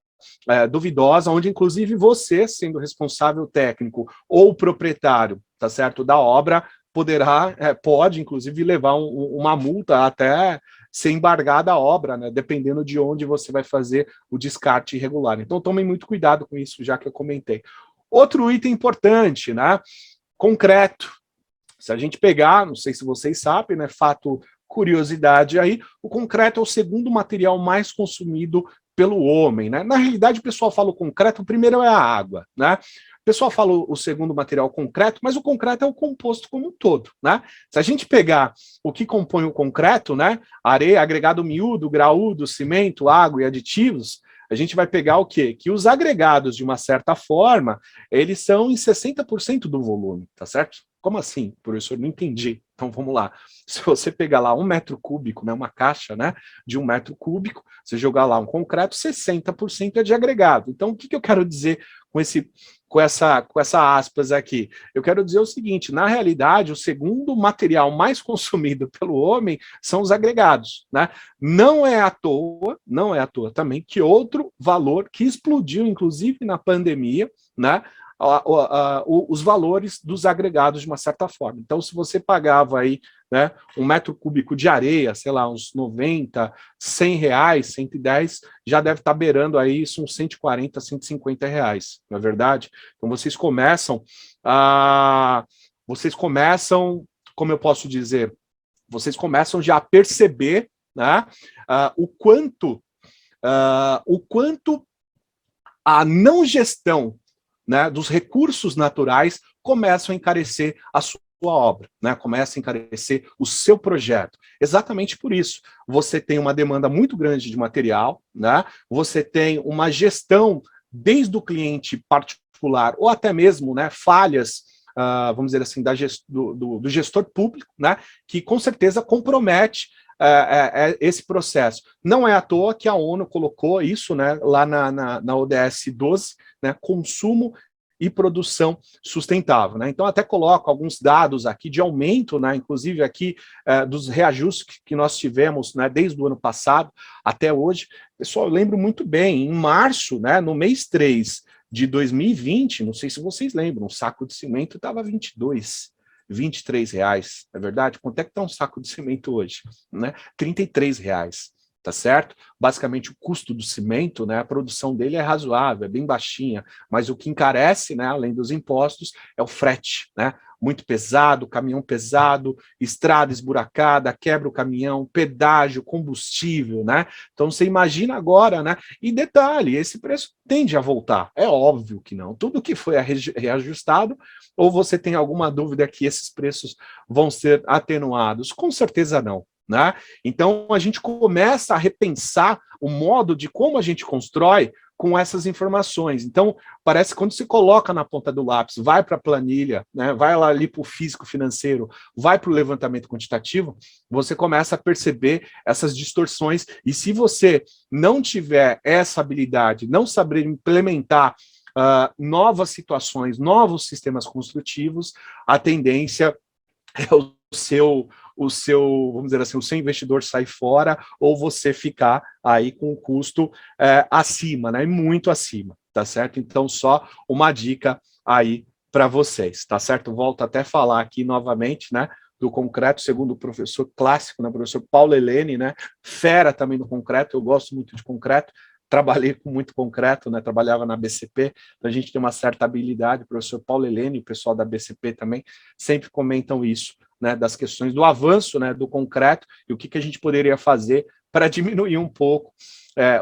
duvidosa, onde inclusive você, sendo responsável técnico ou proprietário, tá certo, da obra, pode inclusive levar uma multa até ser embargada a obra, né, dependendo de onde você vai fazer o descarte irregular. Então tomem muito cuidado com isso, já que eu comentei. Outro item importante, né, concreto. Se a gente pegar, não sei se vocês sabem, né, fato, curiosidade aí, o concreto é o segundo material mais consumido pelo homem, né? Na realidade, o pessoal fala o concreto, o primeiro é a água, né? O pessoal fala o segundo material concreto, mas o concreto é o composto como um todo, né? Se a gente pegar o que compõe o concreto, né? Areia, agregado miúdo, graúdo, cimento, água e aditivos, a gente vai pegar o quê? Que os agregados, de uma certa forma, eles são em 60% do volume, tá certo? Como assim, professor? Não entendi. Então vamos lá. Se você pegar lá 1 metro cúbico, né, uma caixa, né, de 1 metro cúbico, você jogar lá um concreto, 60% é de agregado. Então o que eu quero dizer com essa aspas aqui? Eu quero dizer o seguinte: na realidade, o segundo material mais consumido pelo homem são os agregados, né? Não é à toa também que outro valor que explodiu, inclusive na pandemia, né? Os valores dos agregados de uma certa forma. Então, se você pagava aí, né, 1 metro cúbico de areia, sei lá, uns 90, 100 reais, 110, já deve estar beirando aí isso uns 140, 150 reais, não é verdade? Então, vocês começam, como eu posso dizer, vocês começam já a perceber, né, o quanto a não gestão, né, dos recursos naturais começam a encarecer a sua obra, né, começa a encarecer o seu projeto. Exatamente por isso. Você tem uma demanda muito grande de material, né, você tem uma gestão desde o cliente particular ou até mesmo, né, falhas, vamos dizer assim, do gestor público, né, que com certeza compromete esse processo. Não é à toa que a ONU colocou isso, né, lá na ODS 12, né, consumo e produção sustentável, né? Então, até coloco alguns dados aqui de aumento, né, inclusive aqui dos reajustes que nós tivemos, né, desde o ano passado até hoje. Pessoal, eu lembro muito bem, em março, né, no mês 3 de 2020, não sei se vocês lembram, um saco de cimento estava R$23, é verdade? Quanto é que está um saco de cimento hoje? Né? R$33. Tá certo? Basicamente o custo do cimento, né, a produção dele é razoável, é bem baixinha, mas o que encarece, né, além dos impostos, é o frete, né, muito pesado, caminhão pesado, estrada esburacada, quebra o caminhão, pedágio, combustível, né, então você imagina agora, né, e detalhe, esse preço tende a voltar, é óbvio que não, tudo que foi reajustado, ou você tem alguma dúvida que esses preços vão ser atenuados? Com certeza não. Né? Então, a gente começa a repensar o modo de como a gente constrói com essas informações. Então, parece que quando se coloca na ponta do lápis, vai para a planilha, né, vai lá ali para o físico financeiro, vai para o levantamento quantitativo, você começa a perceber essas distorções. E se você não tiver essa habilidade, não saber implementar novas situações, novos sistemas construtivos, a tendência é o seu, vamos dizer assim, o seu investidor sair fora ou você ficar aí com o custo acima, né? Muito acima, tá certo? Então, só uma dica aí para vocês, tá certo? Volto até a falar aqui novamente, né? Do concreto, segundo o professor clássico, né? Professor Paulo Helene, né? Fera também no concreto, eu gosto muito de concreto. Trabalhei com muito concreto, né? Trabalhava na BCP, então a gente tem uma certa habilidade. O professor Paulo Helene e o pessoal da BCP também sempre comentam isso, né? Das questões do avanço, né? Do concreto e o que a gente poderia fazer para diminuir um pouco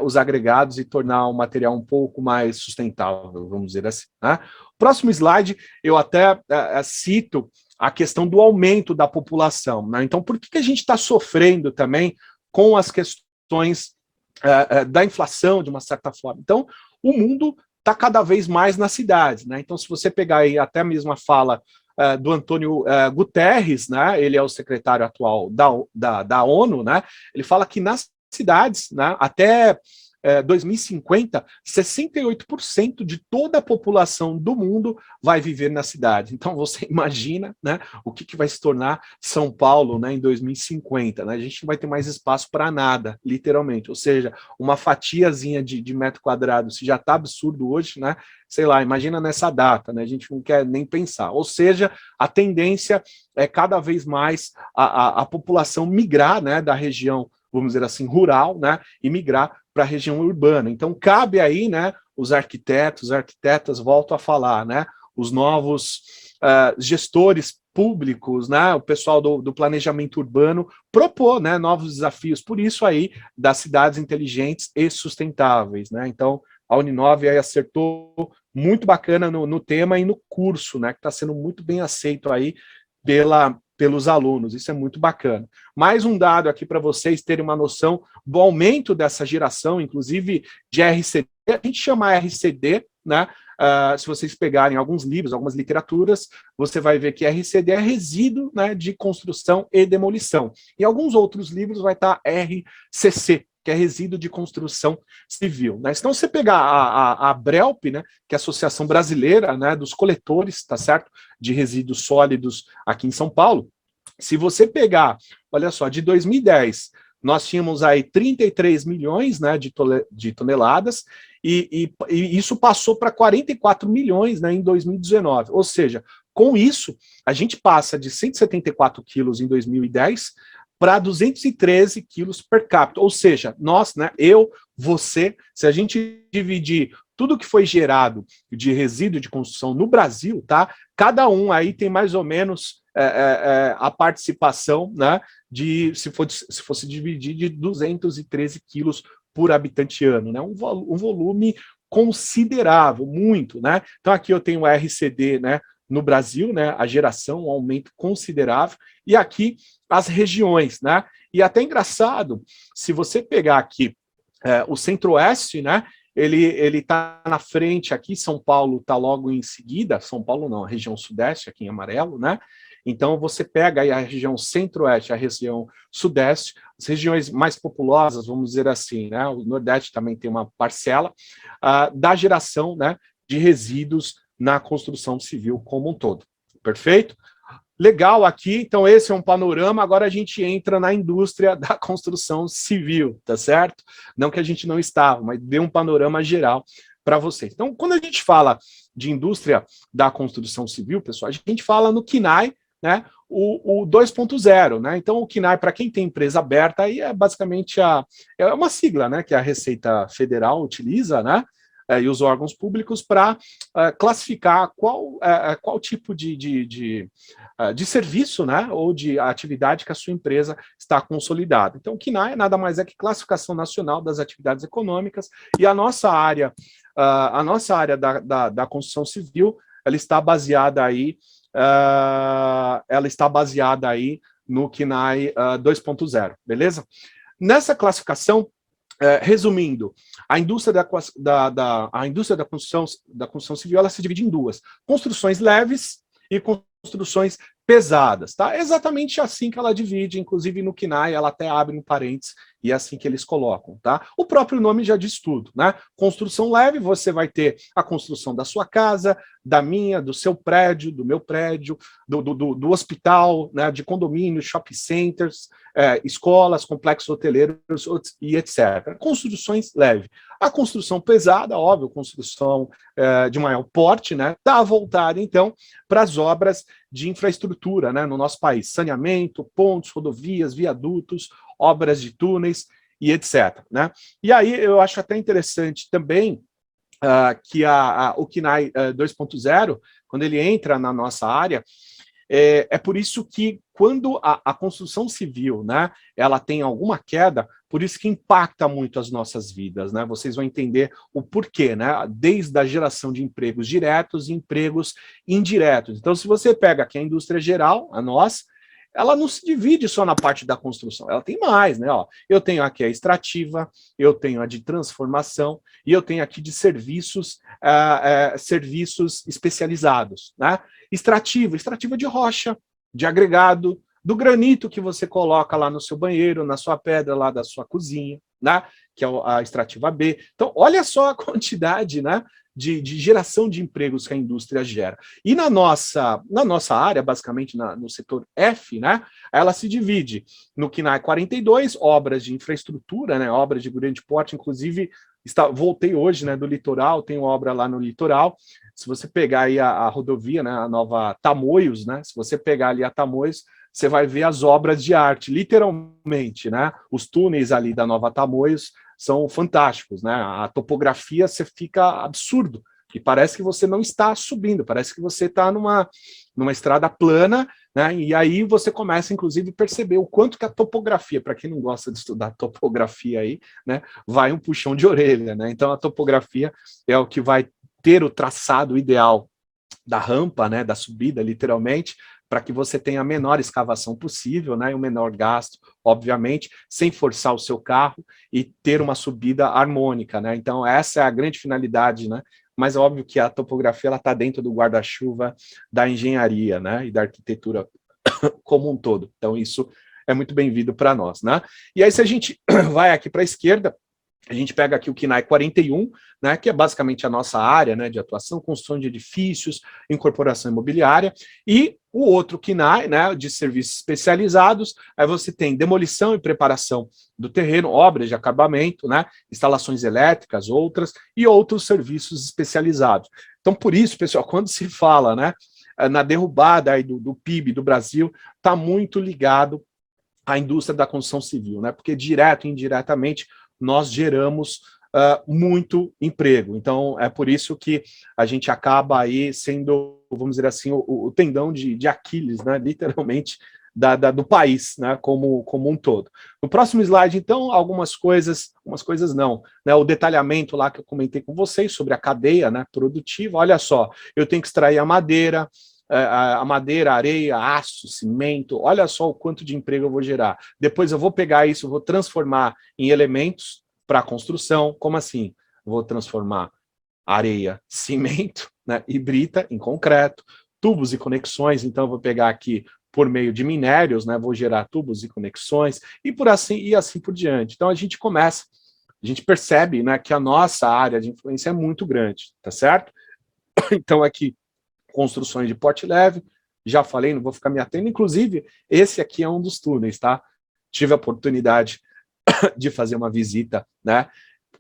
os agregados e tornar o material um pouco mais sustentável, vamos dizer assim. Né? Próximo slide, eu até cito a questão do aumento da população. Né? Então, por que a gente está sofrendo também com as questões da inflação, de uma certa forma? Então, o mundo está cada vez mais nas cidades, né? Então, se você pegar aí até mesmo a fala do Antônio Guterres, né? Ele é o secretário atual da ONU, né? Ele fala que nas cidades, né, até 2050, 68% de toda a população do mundo vai viver na cidade. Então você imagina, né, o que vai se tornar São Paulo, né, em 2050. Né? A gente não vai ter mais espaço para nada, literalmente. Ou seja, uma fatiazinha de metro quadrado, se já está absurdo hoje, né? Sei lá, imagina nessa data, né? A gente não quer nem pensar. Ou seja, a tendência é cada vez mais a população migrar, né, da região, vamos dizer assim, rural, né, e migrar para a região urbana. Então, cabe aí, né, os arquitetos, arquitetas, volto a falar, né, os novos gestores públicos, né, o pessoal do planejamento urbano, propor, né, novos desafios, por isso aí, das cidades inteligentes e sustentáveis, né, então, a Uninove aí acertou muito bacana no tema e no curso, né, que está sendo muito bem aceito aí pelos alunos, isso é muito bacana. Mais um dado aqui para vocês terem uma noção do aumento dessa geração, inclusive de RCD, a gente chama RCD, né? Se vocês pegarem alguns livros, algumas literaturas, você vai ver que RCD é resíduo, né, de construção e demolição. Em alguns outros livros vai estar RCC, que é resíduo de construção civil. Né? Então, você pegar a Brelp, né, que é a Associação Brasileira, né, dos Coletores, tá certo? De resíduos sólidos aqui em São Paulo, se você pegar, olha só, de 2010, nós tínhamos aí 33 milhões, né, de toneladas, e isso passou para 44 milhões, né, em 2019. Ou seja, com isso, a gente passa de 174 quilos em 2010 para 213 quilos per capita. Ou seja, nós, né, eu, você, se a gente dividir tudo que foi gerado de resíduo de construção no Brasil, tá? Cada um aí tem mais ou menos a participação, né, se fosse dividir, de 213 quilos por habitante ano, né? Um volume considerável, muito, né? Então aqui eu tenho o RCD, né, no Brasil, né, a geração, um aumento considerável, e aqui as regiões, né? E até engraçado, se você pegar aqui o Centro-Oeste, né, ele está na frente aqui, São Paulo está logo em seguida, São Paulo não, a região sudeste, aqui em amarelo, né? Então, você pega aí a região centro-oeste, a região sudeste, as regiões mais populosas, vamos dizer assim, né? O Nordeste também tem uma parcela da geração, né, de resíduos na construção civil como um todo. Perfeito? Legal aqui, então esse é um panorama, agora a gente entra na indústria da construção civil, tá certo? Não que a gente não estava, mas deu um panorama geral para vocês. Então, quando a gente fala de indústria da construção civil, pessoal, a gente fala no KNAI, né, o 2.0, né? Então, o KNAI, para quem tem empresa aberta, aí é basicamente é uma sigla, né, que a Receita Federal utiliza, né, e os órgãos públicos para classificar qual tipo de serviço, né, ou de atividade que a sua empresa está consolidada. Então, o KNAI nada mais é que Classificação Nacional das Atividades Econômicas, e a nossa área da construção civil, ela está baseada aí no KNAI 2.0, beleza? Nessa classificação, resumindo, a indústria da construção civil, ela se divide em duas: construções leves e construções pesadas, tá? É exatamente assim que ela divide, inclusive no KNAI ela até abre um parênteses, e é assim que eles colocam, tá? O próprio nome já diz tudo, né? Construção leve, você vai ter a construção da sua casa, da minha, do seu prédio, do meu prédio, do hospital, né, de condomínios, shopping centers, escolas, complexos hoteleiros e etc. Construções leves. A construção pesada, óbvio, construção de maior porte, né, está voltada, então, para as obras de infraestrutura, né, no nosso país: saneamento, pontes, rodovias, viadutos, obras de túneis e etc. Né? E aí eu acho até interessante também que o KNAI 2.0, quando ele entra na nossa área, é por isso que quando a construção civil, né, ela tem alguma queda, por isso que impacta muito as nossas vidas, né? Vocês vão entender o porquê, né? Desde a geração de empregos diretos e empregos indiretos. Então, se você pega aqui a indústria geral, a nossa, ela não se divide só na parte da construção, ela tem mais, né? Ó, eu tenho aqui a extrativa, eu tenho a de transformação e eu tenho aqui de serviços, serviços especializados, né? Extrativa de rocha, de agregado, do granito que você coloca lá no seu banheiro, na sua pedra lá da sua cozinha, né? Que é a extrativa B. Então, olha só a quantidade, né, de geração de empregos que a indústria gera. E na nossa área, basicamente no setor F, né, ela se divide no KNAI 42, obras de infraestrutura, né, obras de grande porte, inclusive voltei hoje, né, do litoral, tenho obra lá no litoral. Se você pegar aí a rodovia, né, a nova Tamoios, né, se você pegar ali a Tamoios, você vai ver as obras de arte, literalmente, né? Os túneis ali da Nova Tamoios são fantásticos, né? A topografia, você fica absurdo, e parece que você não está subindo, parece que você está numa estrada plana, né? E aí você começa, inclusive, a perceber o quanto que a topografia, para quem não gosta de estudar topografia aí, né, vai um puxão de orelha, né? Então a topografia é o que vai ter o traçado ideal da rampa, né, da subida, literalmente, para que você tenha a menor escavação possível, né, e o menor gasto, obviamente, sem forçar o seu carro e ter uma subida harmônica, né? Então essa é a grande finalidade, né? Mas é óbvio que a topografia ela está dentro do guarda-chuva da engenharia, né, e da arquitetura como um todo. Então isso é muito bem-vindo para nós, né? E aí se a gente vai aqui para a esquerda, a gente pega aqui o KNAI 41, né, que é basicamente a nossa área, né, de atuação, construção de edifícios, incorporação imobiliária, e o outro KNAI, né, de serviços especializados. Aí você tem demolição e preparação do terreno, obras de acabamento, né, instalações elétricas, outras, e outros serviços especializados. Então, por isso, pessoal, quando se fala, né, na derrubada aí do PIB do Brasil, está muito ligado à indústria da construção civil, né, porque direto e indiretamente nós geramos muito emprego. Então, é por isso que a gente acaba aí sendo, vamos dizer assim, o tendão de Aquiles, né, literalmente, do país, né, como um todo. No próximo slide, então, algumas coisas não, né, o detalhamento lá que eu comentei com vocês sobre a cadeia, né, produtiva. Olha só, eu tenho que extrair a madeira, a areia, aço, cimento. Olha só o quanto de emprego eu vou gerar. Depois eu vou pegar isso, vou transformar em elementos para a construção. Como assim? vou transformar areia, cimento, né, e brita em concreto, tubos e conexões, então eu vou pegar aqui por meio de minérios, né, vou gerar tubos e conexões, e assim por diante. Então a gente percebe, né, que a nossa área de influência é muito grande, tá certo? Então aqui, construções de porte leve, já falei, não vou ficar me atendo, inclusive esse aqui é um dos túneis, tá? Tive a oportunidade de fazer uma visita, né,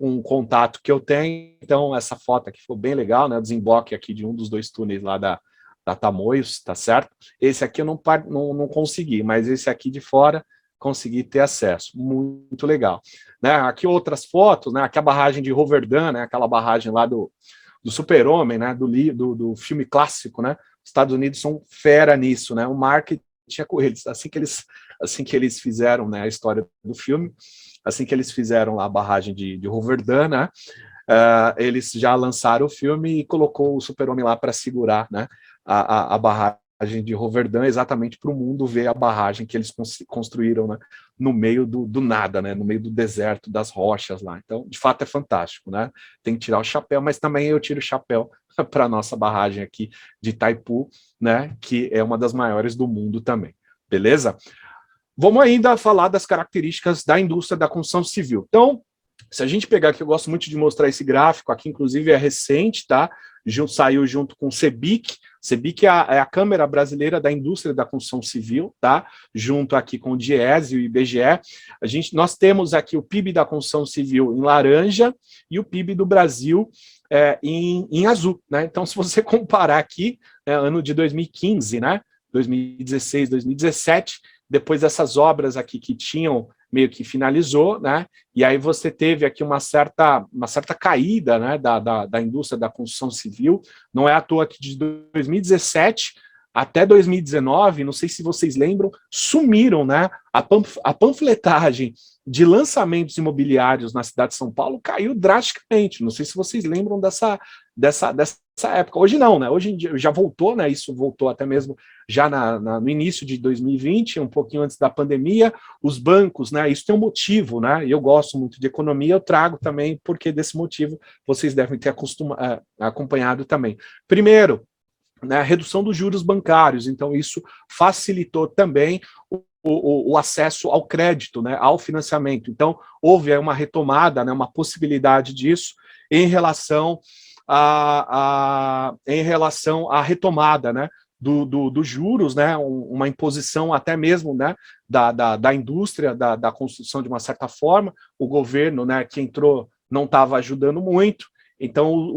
um contato que eu tenho, então essa foto aqui ficou bem legal, né, desemboque aqui de um dos 2 túneis lá da Tamoios, tá certo? Esse aqui eu não consegui, mas esse aqui de fora consegui ter acesso, muito legal. Né, aqui outras fotos, né, aqui a barragem de Rotterdam, né, aquela barragem lá do Super-Homem, né, do filme clássico, né, os Estados Unidos são fera nisso, né, o marketing é com eles, assim que eles fizeram, né, a história do filme, assim que eles fizeram lá a barragem de Rotterdam, né, eles já lançaram o filme e colocou o Super-Homem lá para segurar, né, a barragem de Rotterdam, exatamente para o mundo ver a barragem que eles construíram, né, no meio do nada, né, no meio do deserto, das rochas lá. Então, de fato, é fantástico, né? Tem que tirar o chapéu, mas também eu tiro o chapéu para a nossa barragem aqui de Itaipu, né, que é uma das maiores do mundo também. Beleza? Vamos ainda falar das características da indústria da construção civil. Então, se a gente pegar aqui, eu gosto muito de mostrar esse gráfico, aqui inclusive é recente, tá? Saiu junto com o CEBIC. CEBIC é a Câmara Brasileira da Indústria da Construção Civil, tá? Junto aqui com o DIEESE e o IBGE. Nós temos aqui o PIB da construção civil em laranja e o PIB do Brasil em azul, né? Então, se você comparar aqui, ano de 2015, né? 2016, 2017, depois dessas obras aqui que tinham meio que finalizou, né? E aí você teve aqui uma certa caída, né, da indústria da construção civil. Não é à toa que de 2017 até 2019, não sei se vocês lembram, sumiram, né? A panfletagem de lançamentos imobiliários na cidade de São Paulo caiu drasticamente. Não sei se vocês lembram dessa época. Hoje não, né? Hoje em dia já voltou, né? Isso voltou até mesmo já no início de 2020, um pouquinho antes da pandemia. Os bancos, né? Isso tem um motivo, né? Eu gosto muito de economia, eu trago também, porque desse motivo vocês devem ter acompanhado também. Primeiro, né, redução dos juros bancários, então isso facilitou também o acesso ao crédito, né, ao financiamento. Então, houve uma retomada, né, uma possibilidade disso em relação à retomada, né, dos juros, né, uma imposição até mesmo, né, da indústria, da construção de uma certa forma. O governo, né, que entrou não estava ajudando muito. Então,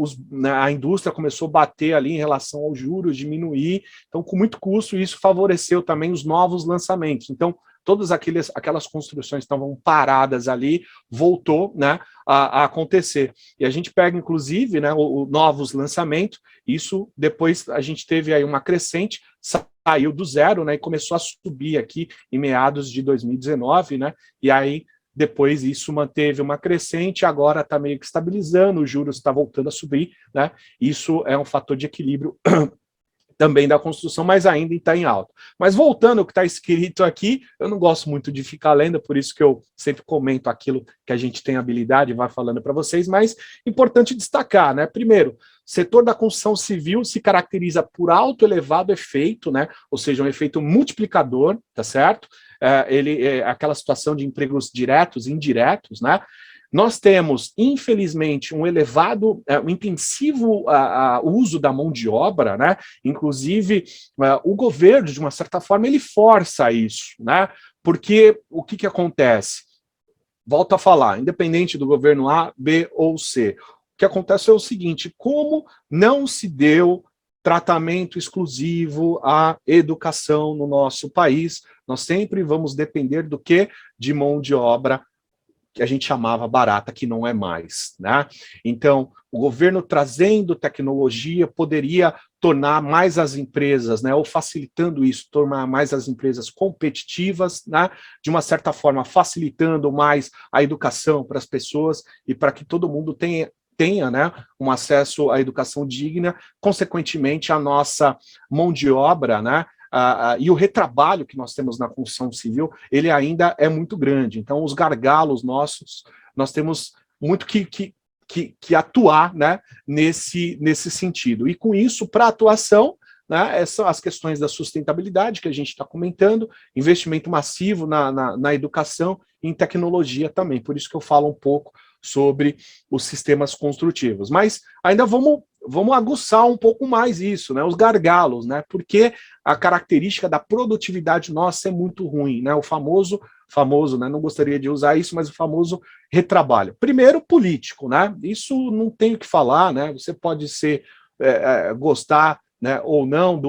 a indústria começou a bater ali em relação aos juros, diminuir. Então, com muito custo, isso favoreceu também os novos lançamentos. Então, todas aquelas construções que estavam paradas ali, voltou, né, a acontecer. E a gente pega, inclusive, né, novos lançamentos, isso depois a gente teve aí uma crescente, saiu do zero, né, e começou a subir aqui em meados de 2019, né, e aí depois isso manteve uma crescente, agora está meio que estabilizando, os juros estão voltando a subir, né? Isso é um fator de equilíbrio também da construção, mas ainda está em alta. Mas voltando ao que está escrito aqui, eu não gosto muito de ficar lendo, por isso que eu sempre comento aquilo que a gente tem habilidade e vai falando para vocês, mas importante destacar, né? Primeiro, o setor da construção civil se caracteriza por alto elevado efeito, né? Ou seja, um efeito multiplicador, tá certo? Aquela situação de empregos diretos e indiretos, né? Nós temos, infelizmente, um intensivo uso da mão de obra, né? Inclusive, o governo, de uma certa forma, ele força isso, né? Porque o que acontece? Volto a falar, independente do governo A, B ou C, o que acontece é o seguinte: como não se deu tratamento exclusivo à educação no nosso país, nós sempre vamos depender do quê? De mão de obra que a gente chamava barata, que não é mais, né? Então, o governo trazendo tecnologia poderia tornar mais as empresas, né, ou facilitando isso, tornar mais as empresas competitivas, né, de uma certa forma facilitando mais a educação para as pessoas e para que todo mundo tenha, né, um acesso à educação digna, consequentemente a nossa mão de obra, né, e o retrabalho que nós temos na construção civil, ele ainda é muito grande. Então, os gargalos nossos, nós temos muito que que atuar, né, nesse sentido. E com isso, para atuação, né, essas são as questões da sustentabilidade que a gente está comentando, investimento massivo na educação e em tecnologia também. Por isso que eu falo um pouco sobre os sistemas construtivos. Mas ainda vamos aguçar um pouco mais isso, né, os gargalos, né, porque a característica da produtividade nossa é muito ruim, né, o famoso, né, não gostaria de usar isso, mas o famoso retrabalho. Primeiro, político, né, isso não tem o que falar, né, você pode gostar, né, ou não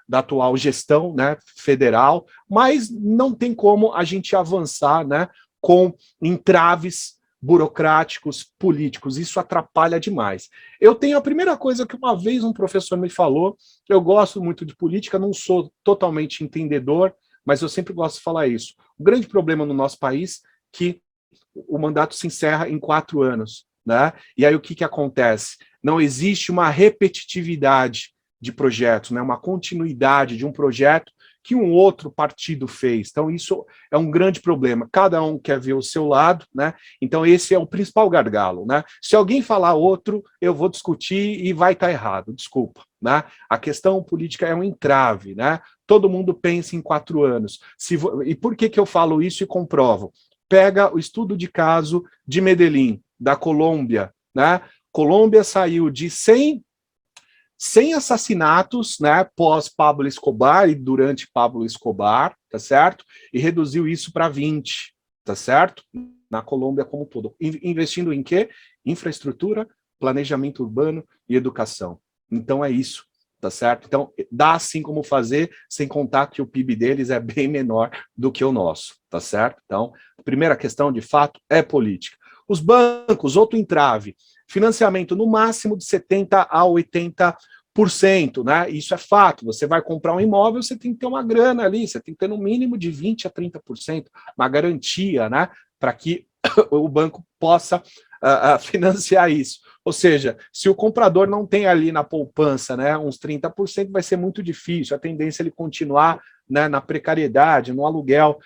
da atual gestão, né, federal, mas não tem como a gente avançar, né, com entraves burocráticos, políticos, isso atrapalha demais. Eu tenho a primeira coisa que uma vez um professor me falou, eu gosto muito de política, não sou totalmente entendedor, mas eu sempre gosto de falar isso. O grande problema no nosso país é que o mandato se encerra em 4 anos, né? E aí o que acontece? Não existe uma repetitividade de projetos, né? Uma continuidade de um projeto que um outro partido fez. Então, isso é um grande problema. Cada um quer ver o seu lado, né? Então, esse é o principal gargalo, né? Se alguém falar outro, eu vou discutir e vai estar errado, desculpa, né? A questão política é um entrave, né? Todo mundo pensa em 4 anos. E por que eu falo isso e comprovo? Pega o estudo de caso de Medellín, da Colômbia, né? Colômbia saiu de 100 assassinatos, né, pós Pablo Escobar e durante Pablo Escobar, tá certo? E reduziu isso para 20, tá certo? Na Colômbia como um todo. Investindo em quê? Infraestrutura, planejamento urbano e educação. Então é isso, tá certo? Então dá sim como fazer, sem contar que o PIB deles é bem menor do que o nosso, tá certo? Então, a primeira questão, de fato, é política. Os bancos, outro entrave, financiamento no máximo de 70% a 80%, né? Isso é fato. Você vai comprar um imóvel, você tem que ter uma grana ali, você tem que ter no mínimo de 20% a 30%, uma garantia, né? Para que o banco possa financiar isso. Ou seja, se o comprador não tem ali na poupança, né, uns 30%, vai ser muito difícil. A tendência é ele continuar, né, na precariedade, no aluguel,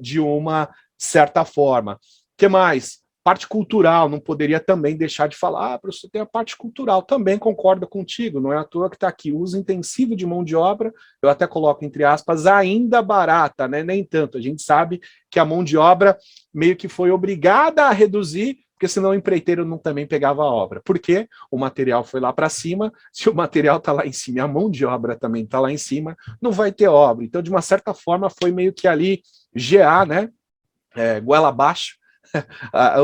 de uma certa forma. O que mais? Parte cultural, não poderia também deixar de falar, professor, tem a parte cultural, também concordo contigo, não é à toa que está aqui, uso intensivo de mão de obra, eu até coloco entre aspas, ainda barata, né? Nem tanto, a gente sabe que a mão de obra meio que foi obrigada a reduzir, porque senão o empreiteiro não também pegava a obra, porque o material foi lá para cima, se o material está lá em cima e a mão de obra também está lá em cima, não vai ter obra, então de uma certa forma foi meio que ali GA, né? Goela abaixo,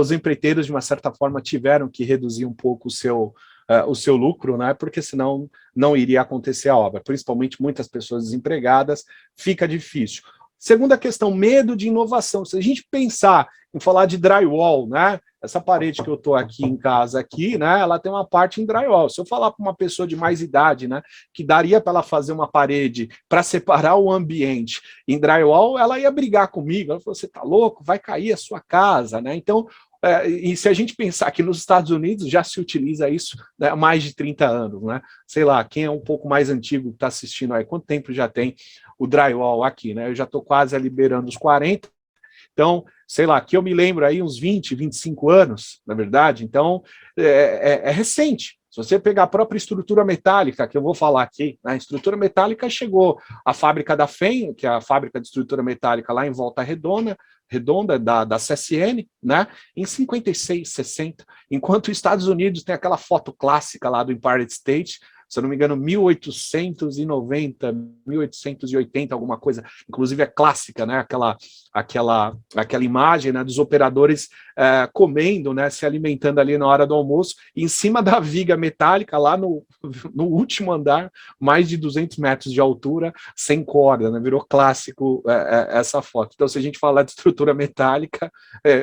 os empreiteiros, de uma certa forma, tiveram que reduzir um pouco o seu lucro, né? Porque senão não iria acontecer a obra. Principalmente muitas pessoas desempregadas, fica difícil. Segunda questão, medo de inovação. Se a gente pensar em falar de drywall, né? Essa parede que eu estou aqui em casa, aqui, né? Ela tem uma parte em drywall. Se eu falar para uma pessoa de mais idade, né? Que daria para ela fazer uma parede para separar o ambiente em drywall, ela ia brigar comigo. Ela falou: você está louco? Vai cair a sua casa, né? Então, e se a gente pensar que nos Estados Unidos já se utiliza isso, né, há mais de 30 anos, né? Sei lá, quem é um pouco mais antigo que está assistindo aí, quanto tempo já tem o drywall aqui, né? Eu já estou quase liberando os 40, então, sei lá, que eu me lembro aí uns 20, 25 anos, na verdade, então é recente. Se você pegar a própria estrutura metálica, que eu vou falar aqui, a estrutura metálica chegou à fábrica da FEM, que é a fábrica de estrutura metálica lá em Volta Redonda da CSN, né, em 56, 60, enquanto os Estados Unidos tem aquela foto clássica lá do Empire State, se eu não me engano, 1890, 1880, alguma coisa, inclusive é clássica, né? Aquela imagem, né, dos operadores comendo, né, se alimentando ali na hora do almoço, em cima da viga metálica, lá no último andar, mais de 200 metros de altura, sem corda, né? Virou clássico essa foto. Então, se a gente falar de estrutura metálica,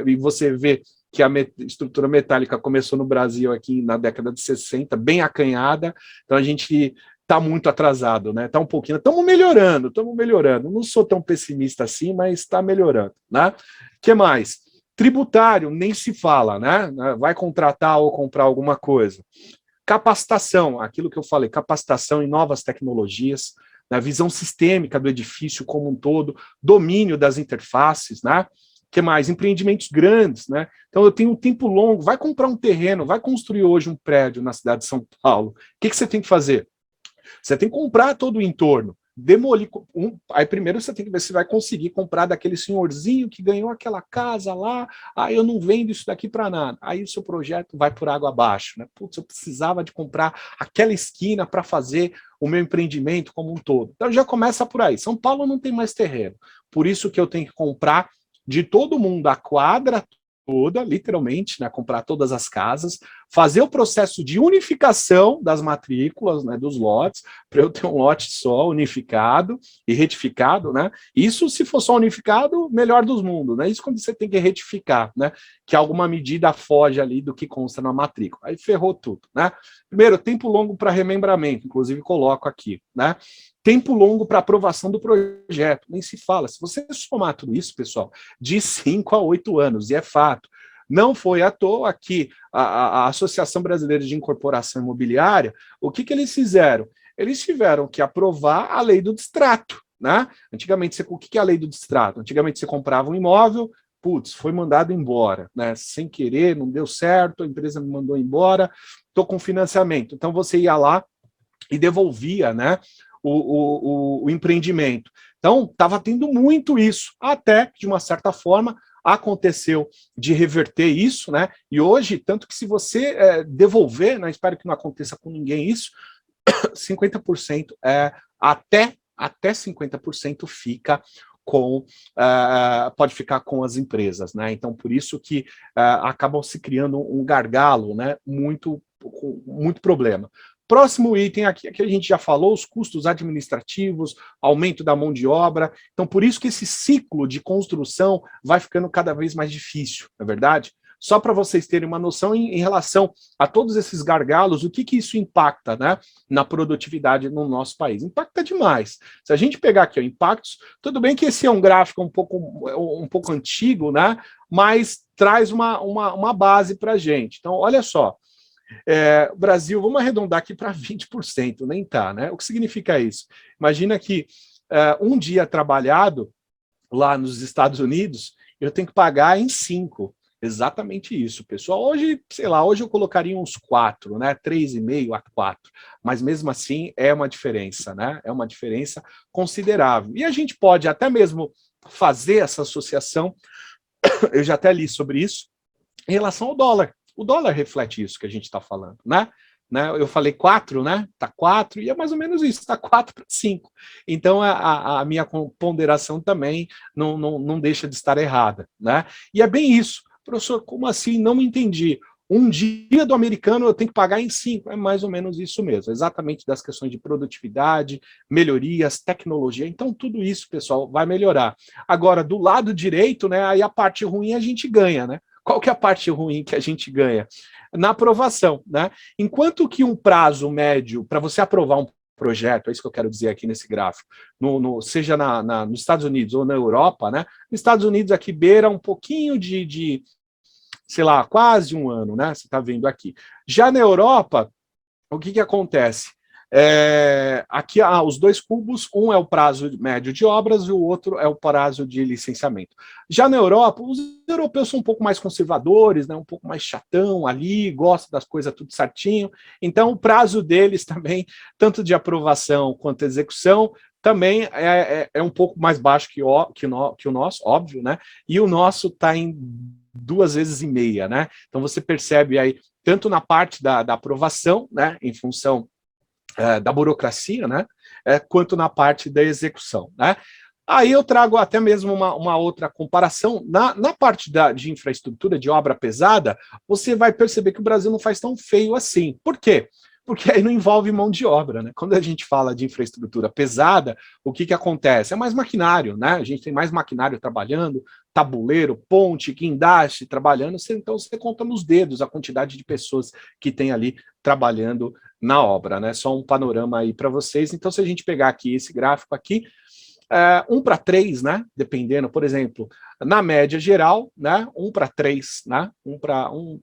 e você vê que a estrutura metálica começou no Brasil aqui na década de 60, bem acanhada, então a gente está muito atrasado, né? Está um pouquinho, estamos melhorando, não sou tão pessimista assim, mas está melhorando, né? O que mais? Tributário, nem se fala, né? Vai contratar ou comprar alguma coisa. Capacitação, aquilo que eu falei, capacitação em novas tecnologias, na visão sistêmica do edifício como um todo, domínio das interfaces, né? que mais? Empreendimentos grandes, né? Então eu tenho um tempo longo, vai comprar um terreno, vai construir hoje um prédio na cidade de São Paulo. O que você tem que fazer? Você tem que comprar todo o entorno, demolir. Aí primeiro você tem que ver se vai conseguir comprar daquele senhorzinho que ganhou aquela casa lá, eu não vendo isso daqui para nada. Aí o seu projeto vai por água abaixo, né? Putz, eu precisava de comprar aquela esquina para fazer o meu empreendimento como um todo. Então já começa por aí. São Paulo não tem mais terreno, por isso que eu tenho que comprar de todo mundo a quadra toda, literalmente, né, comprar todas as casas, fazer o processo de unificação das matrículas, né, dos lotes, para eu ter um lote só, unificado e retificado, né? Isso, se for só unificado, melhor dos mundos, né? Isso quando você tem que retificar, né? Que alguma medida foge ali do que consta na matrícula. Aí ferrou tudo, né? Primeiro, tempo longo para remembramento, inclusive coloco aqui, né? Tempo longo para aprovação do projeto, nem se fala. Se você somar tudo isso, pessoal, de 5 a 8 anos, e é fato, não foi à toa que a Associação Brasileira de Incorporação Imobiliária, o que eles fizeram? Eles tiveram que aprovar a lei do distrato, né? Antigamente, o que é a lei do distrato? Antigamente você comprava um imóvel, putz, foi mandado embora, né? Sem querer, não deu certo, a empresa me mandou embora, estou com financiamento. Então você ia lá e devolvia, né? O empreendimento. Então, estava tendo muito isso, até que, de uma certa forma, aconteceu de reverter isso, né? E hoje, tanto que se você devolver, né, espero que não aconteça com ninguém isso, 50% até 50% fica com, pode ficar com as empresas, né? Então, por isso que acabam se criando um gargalo, né? Muito problema. Próximo item aqui a gente já falou, os custos administrativos, aumento da mão de obra. Então, por isso que esse ciclo de construção vai ficando cada vez mais difícil, não é verdade? Só para vocês terem uma noção em relação a todos esses gargalos, o que isso impacta, né, na produtividade no nosso país? Impacta demais. Se a gente pegar aqui, impactos, tudo bem que esse é um gráfico um pouco antigo, né, mas traz uma base para a gente. Então, olha só. Brasil, vamos arredondar aqui para 20%, nem tá, né? O que significa isso? Imagina que um dia trabalhado lá nos Estados Unidos, eu tenho que pagar em 5. Exatamente isso, pessoal. Hoje, sei lá, hoje eu colocaria uns 4, né? 3,5 a 4. Mas mesmo assim é uma diferença, né? É uma diferença considerável. E a gente pode até mesmo fazer essa associação, eu já até li sobre isso, em relação ao dólar. O dólar reflete isso que a gente está falando, né? Eu falei 4, né? Está 4, e é mais ou menos isso, está 4 para 5. Então, a minha ponderação também não deixa de estar errada, né? E é bem isso. Professor, como assim? Não entendi. Um dia do americano eu tenho que pagar em 5. É mais ou menos isso mesmo, exatamente das questões de produtividade, melhorias, tecnologia. Então, tudo isso, pessoal, vai melhorar. Agora, do lado direito, né? Aí a parte ruim a gente ganha, né? Qual que é a parte ruim que a gente ganha? Na aprovação, né? Enquanto que um prazo médio para você aprovar um projeto, é isso que eu quero dizer aqui nesse gráfico, seja nos Estados Unidos ou na Europa, né? Nos Estados Unidos aqui beira um pouquinho de sei lá, quase um ano, né? Você está vendo aqui. Já na Europa, o que acontece? Aqui os dois cubos, um é o prazo médio de obras e o outro é o prazo de licenciamento. Já na Europa, os europeus são um pouco mais conservadores, né, um pouco mais chatão ali, gostam das coisas tudo certinho, então o prazo deles também, tanto de aprovação quanto execução, também é um pouco mais baixo que o nosso, óbvio, né? E o nosso está em 2,5 vezes, né? Então você percebe aí, tanto na parte da aprovação, né, em função da burocracia, né, quanto na parte da execução, né? Aí eu trago até mesmo uma outra comparação. Na parte de infraestrutura, de obra pesada, você vai perceber que o Brasil não faz tão feio assim. Por quê? Porque aí não envolve mão de obra, né? Quando a gente fala de infraestrutura pesada, o que acontece? É mais maquinário, né? A gente tem mais maquinário trabalhando, tabuleiro, ponte, guindaste trabalhando, então você conta nos dedos a quantidade de pessoas que tem ali trabalhando na obra, né? Só um panorama aí para vocês. Então, se a gente pegar aqui esse gráfico aqui, 1 para 3, né? Dependendo, por exemplo, na média geral, né, 1 para 3, né,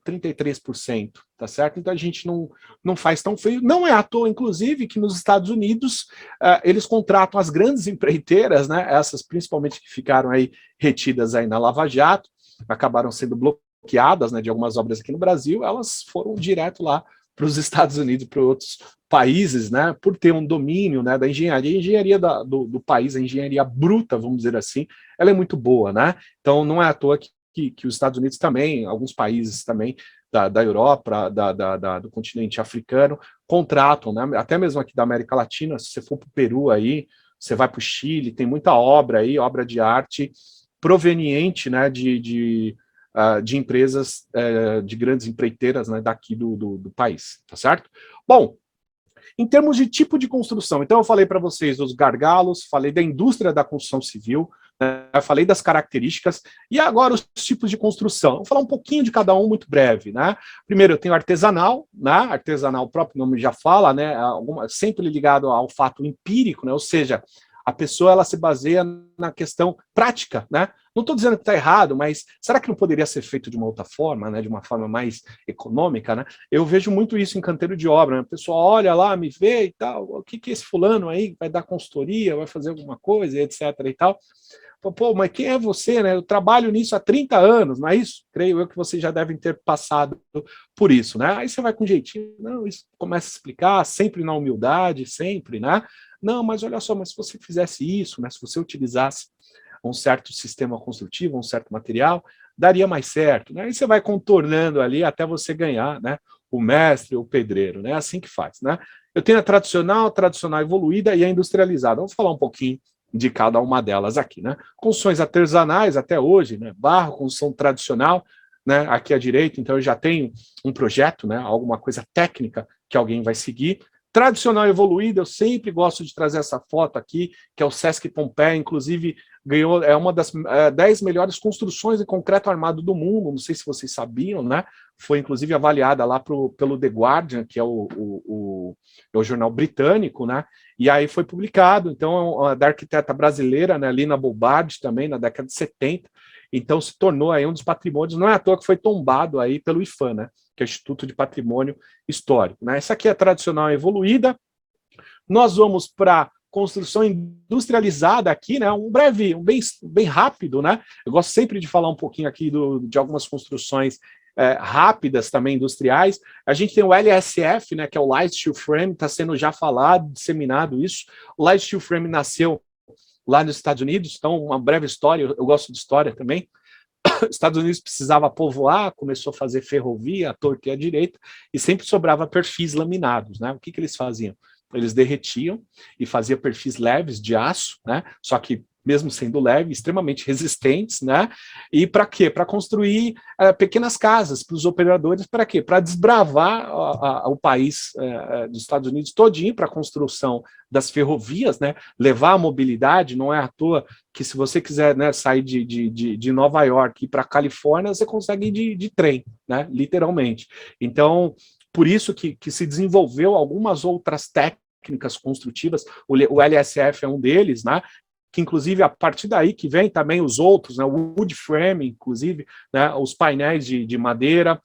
33%, tá certo? Então a gente não faz tão feio. Não é à toa, inclusive, que nos Estados Unidos eles contratam as grandes empreiteiras, né, essas principalmente que ficaram aí retidas aí na Lava Jato, acabaram sendo bloqueadas, né, de algumas obras aqui no Brasil, elas foram direto lá para os Estados Unidos e para outros países, né, por ter um domínio, né, da engenharia. A engenharia do país, a engenharia bruta, vamos dizer assim, ela é muito boa, né? Então não é à toa que os Estados Unidos também, alguns países também da Europa, do continente africano, contratam, né? Até mesmo aqui da América Latina, se você for para o Peru aí, você vai para o Chile, tem muita obra aí, obra de arte proveniente, né, de empresas, de grandes empreiteiras, né, daqui do país, tá certo? Bom, em termos de tipo de construção, então eu falei para vocês dos gargalos, falei da indústria da construção civil, né, falei das características, e agora os tipos de construção. Vou falar um pouquinho de cada um, muito breve, né? Primeiro eu tenho artesanal, né? Artesanal, o próprio nome já fala, né? Sempre ligado ao fato empírico, né? Ou seja, a pessoa ela se baseia na questão prática, né? Não estou dizendo que está errado, mas será que não poderia ser feito de uma outra forma, né? De uma forma mais econômica, né? Eu vejo muito isso em canteiro de obra, né? A pessoa olha lá, me vê e tal, o que esse fulano aí vai dar consultoria, vai fazer alguma coisa, etc. e tal. Pô, mas quem é você, né? Eu trabalho nisso há 30 anos, não é isso? Creio eu que vocês já devem ter passado por isso, né? Aí você vai com jeitinho, não, isso começa a explicar, sempre na humildade, sempre, né? Não, mas olha só, mas se você fizesse isso, né? Se você utilizasse um certo sistema construtivo, um certo material, daria mais certo, né? Aí você vai contornando ali até você ganhar, né? O mestre, o pedreiro, né? É assim que faz, né? Eu tenho a tradicional evoluída e a industrializada. Vamos falar um pouquinho de cada uma delas aqui, né? Construções artesanais até hoje, né? Barro, construção tradicional, né? Aqui à direita, então eu já tenho um projeto, né? Alguma coisa técnica que alguém vai seguir. Tradicional evoluída, eu sempre gosto de trazer essa foto aqui, que é o Sesc Pompeia, inclusive ganhou, é uma das 10 melhores construções em concreto armado do mundo, não sei se vocês sabiam, né? Foi inclusive avaliada lá pelo The Guardian, que é o jornal britânico, né? E aí foi publicado, então, da arquiteta brasileira, né, Lina Bobardi, também, na década de 70, então se tornou aí um dos patrimônios, não é à toa que foi tombado aí pelo IPHAN, né? Que é o Instituto de Patrimônio Histórico, né? Essa aqui é a tradicional evoluída. Nós vamos para construção industrializada aqui, né? Bem rápido, né? Eu gosto sempre de falar um pouquinho aqui de algumas construções rápidas também industriais. A gente tem o LSF, né? Que é o Light Steel Frame, está sendo já falado, disseminado isso. O Light Steel Frame nasceu lá nos Estados Unidos, então uma breve história, eu gosto de história também. Estados Unidos precisava povoar, começou a fazer ferrovia, à torta e à direita, e sempre sobrava perfis laminados, né? O que eles faziam? Eles derretiam e faziam perfis leves de aço, né? Só que mesmo sendo leve, extremamente resistentes, né? E para quê? Para construir pequenas casas para os operadores, para quê? Para desbravar o país dos Estados Unidos todinho para a construção das ferrovias, né? Levar a mobilidade, não é à toa que se você quiser, né, sair de Nova York e ir para a Califórnia, você consegue ir de trem, né? Literalmente. Então, por isso que se desenvolveu algumas outras técnicas construtivas, o LSF é um deles, né? Que inclusive a partir daí que vem também os outros, né, o wood frame, inclusive, né, os painéis de madeira,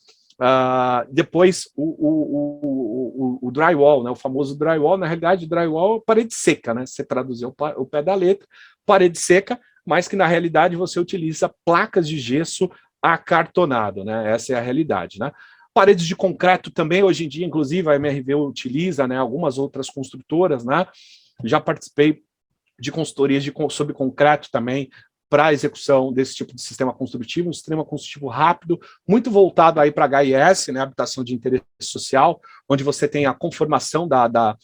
depois o drywall, né, o famoso drywall. Na realidade, drywall é parede seca, né, você traduziu o pé da letra, parede seca, mas que na realidade você utiliza placas de gesso acartonado, né, essa é a realidade, né. Paredes de concreto também, hoje em dia, inclusive, a MRV utiliza, né, algumas outras construtoras, né, já participei de consultorias sobre concreto também para a execução desse tipo de sistema construtivo, um sistema construtivo rápido, muito voltado aí para HIS, né, habitação de interesse social, onde você tem a conformação da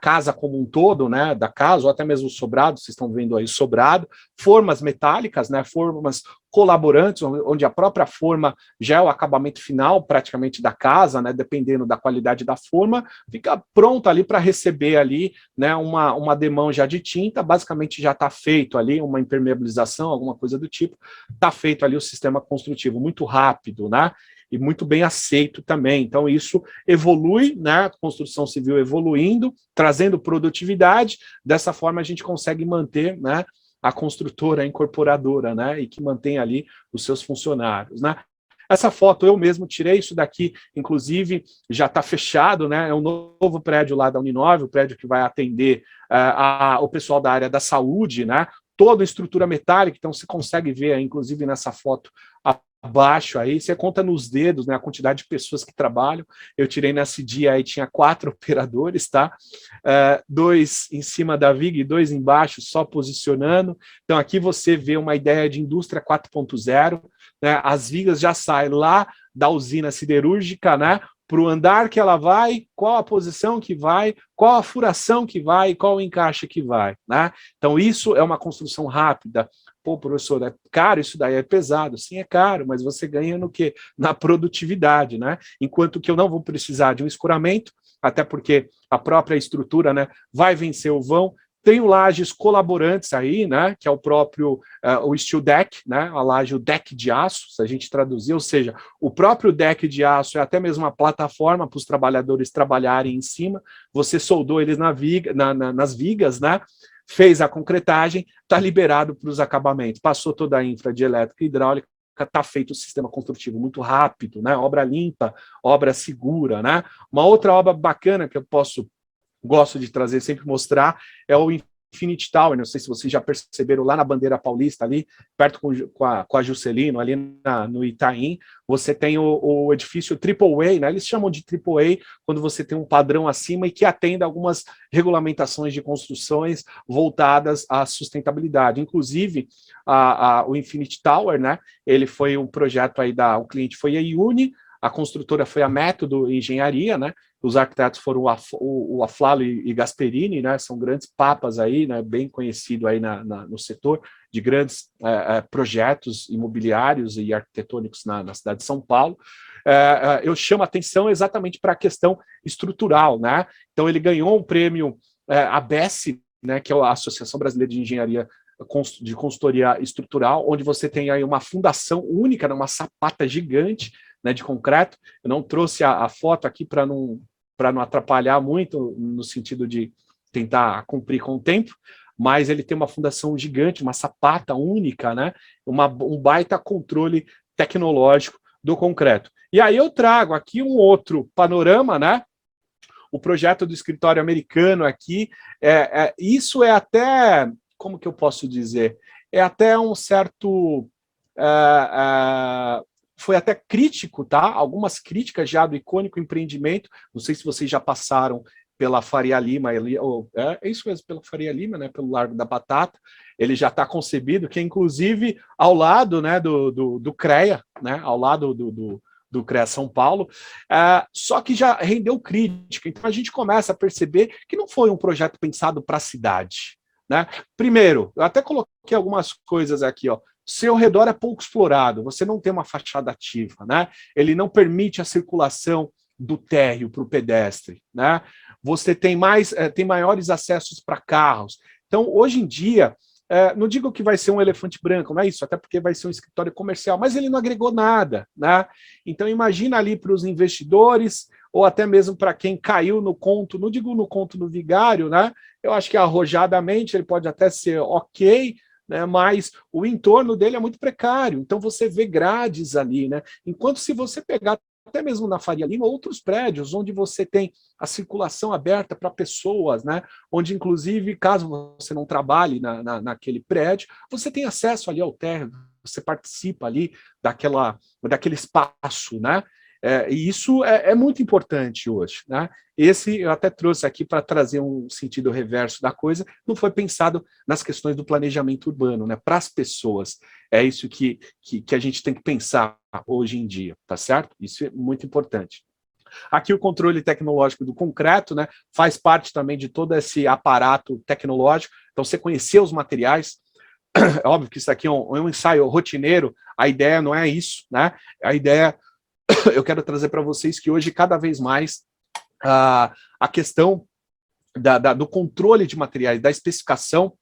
casa como um todo, né, da casa, ou até mesmo o sobrado, vocês estão vendo aí o sobrado, formas metálicas, né, formas colaborantes, onde a própria forma já é o acabamento final, praticamente, da casa, né, dependendo da qualidade da forma, fica pronto ali para receber ali, né, uma demão já de tinta, basicamente já está feito ali, uma impermeabilização, alguma coisa do tipo, está feito ali o sistema construtivo, muito rápido, né, e muito bem aceito também. Então, isso evolui, né, a construção civil evoluindo, trazendo produtividade, dessa forma a gente consegue manter, né, a construtora, a incorporadora, né, e que mantém ali os seus funcionários, né. Essa foto eu mesmo tirei, isso daqui, inclusive, já está fechado, né? É um novo prédio lá da Uninove, o prédio que vai atender o pessoal da área da saúde, né? Toda a estrutura metálica, então você consegue ver, inclusive nessa foto abaixo aí, você conta nos dedos, né, a quantidade de pessoas que trabalham. Eu tirei nesse dia aí, tinha 4 operadores, tá? 2 em cima da viga e 2 embaixo, só posicionando. Então aqui você vê uma ideia de indústria 4.0, né? As vigas já saem lá da usina siderúrgica, né, para o andar que ela vai, qual a posição que vai, qual a furação que vai, qual o encaixe que vai, né? Então isso é uma construção rápida. Pô, professor, é caro isso daí, é pesado. Sim, é caro, mas você ganha no quê? Na produtividade, né? Enquanto que eu não vou precisar de um escoramento, até porque a própria estrutura, né, vai vencer o vão. Tenho lajes colaborantes aí, né, que é o próprio o steel deck, né, a laje, o deck de aço, se a gente traduzir, ou seja, o próprio deck de aço é até mesmo uma plataforma para os trabalhadores trabalharem em cima, você soldou eles nas vigas, né, fez a concretagem, está liberado para os acabamentos, passou toda a infra de elétrica e hidráulica, está feito o sistema construtivo muito rápido, né, obra limpa, obra segura, né. Uma outra obra bacana que eu gosto de trazer, sempre mostrar, é o Infinity Tower. Não sei se vocês já perceberam lá na Bandeira Paulista, ali, perto com a Juscelino, ali no Itaim, você tem o edifício AAA, né? Eles chamam de AAA quando você tem um padrão acima e que atende a algumas regulamentações de construções voltadas à sustentabilidade. Inclusive, o Infinity Tower, né? Ele foi um projeto aí o cliente foi a Iuni, a construtora foi a Método Engenharia, né? Os arquitetos foram o Aflalo e Gasperini, né? São grandes papas aí, né? Bem conhecido aí no setor de grandes projetos imobiliários e arquitetônicos na cidade de São Paulo. Eu chamo a atenção exatamente para a questão estrutural, né? Então ele ganhou um prêmio ABES, né? Que é a Associação Brasileira de Engenharia de Consultoria Estrutural, onde você tem aí uma fundação única, uma sapata gigante, né, de concreto. Eu não trouxe a foto aqui para não atrapalhar muito, no sentido de tentar cumprir com o tempo, mas ele tem uma fundação gigante, uma sapata única, né, um baita controle tecnológico do concreto. E aí eu trago aqui um outro panorama, né, o projeto do escritório americano aqui, isso é até, como que eu posso dizer, é até um certo... foi até crítico, tá? Algumas críticas já do icônico empreendimento, não sei se vocês já passaram pela Faria Lima, é isso mesmo, pela Faria Lima, né, pelo Largo da Batata, ele já está concebido, que é inclusive ao lado, né, do CREA, né, ao lado do CREA São Paulo, só que já rendeu crítica, então a gente começa a perceber que não foi um projeto pensado para a cidade, né? Primeiro, eu até coloquei algumas coisas aqui, ó, seu redor é pouco explorado, você não tem uma fachada ativa, né? Ele não permite a circulação do térreo para o pedestre, né? Você tem maiores acessos para carros. Então, hoje em dia, não digo que vai ser um elefante branco, não é isso, até porque vai ser um escritório comercial, mas ele não agregou nada, né? Então, imagina ali para os investidores, ou até mesmo para quem caiu no conto, não digo no conto do vigário, né? Eu acho que arrojadamente ele pode até ser ok, né, mas o entorno dele é muito precário, então você vê grades ali, né? Enquanto se você pegar até mesmo na Faria Lima, outros prédios onde você tem a circulação aberta para pessoas, né? Onde, inclusive, caso você não trabalhe naquele prédio, você tem acesso ali ao térreo, você participa ali daquele espaço, né? E isso é muito importante hoje, né? Esse eu até trouxe aqui para trazer um sentido reverso da coisa, não foi pensado nas questões do planejamento urbano, né? Para as pessoas. É isso que a gente tem que pensar hoje em dia, tá certo? Isso é muito importante. Aqui o controle tecnológico do concreto, né? Faz parte também de todo esse aparato tecnológico. Então, você conhecer os materiais. É óbvio que isso aqui é um ensaio rotineiro, a ideia não é isso, né? A ideia, eu quero trazer para vocês que hoje, cada vez mais, a questão do controle de materiais, da especificação,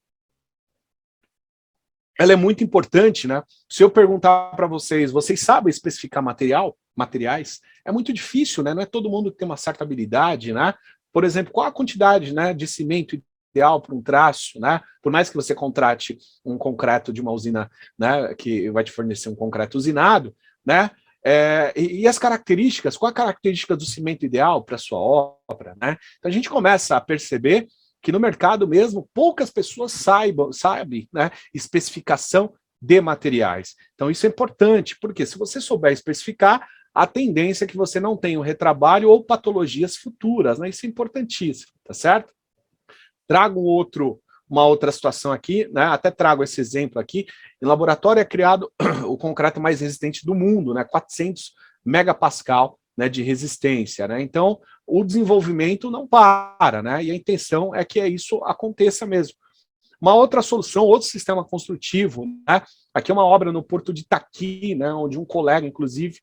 ela é muito importante, né? Se eu perguntar para vocês sabem especificar materiais? É muito difícil, né? Não é todo mundo que tem uma certa habilidade, né? Por exemplo, qual a quantidade, né, de cimento ideal para um traço, né? Por mais que você contrate um concreto de uma usina, né, que vai te fornecer um concreto usinado, né? E as características, qual a característica do cimento ideal para a sua obra, né? Então a gente começa a perceber que no mercado mesmo poucas pessoas sabem, né, especificação de materiais. Então isso é importante, porque se você souber especificar, a tendência é que você não tenha um retrabalho ou patologias futuras, né? Isso é importantíssimo, tá certo? Trago uma outra situação aqui, né? Até trago esse exemplo aqui. Em laboratório é criado o concreto mais resistente do mundo, né? 400 megapascal, né, de resistência, né? Então, o desenvolvimento não para, né? E a intenção é que isso aconteça mesmo. Uma outra solução, outro sistema construtivo, né? Aqui é uma obra no Porto de Itaqui, né? Onde um colega, inclusive,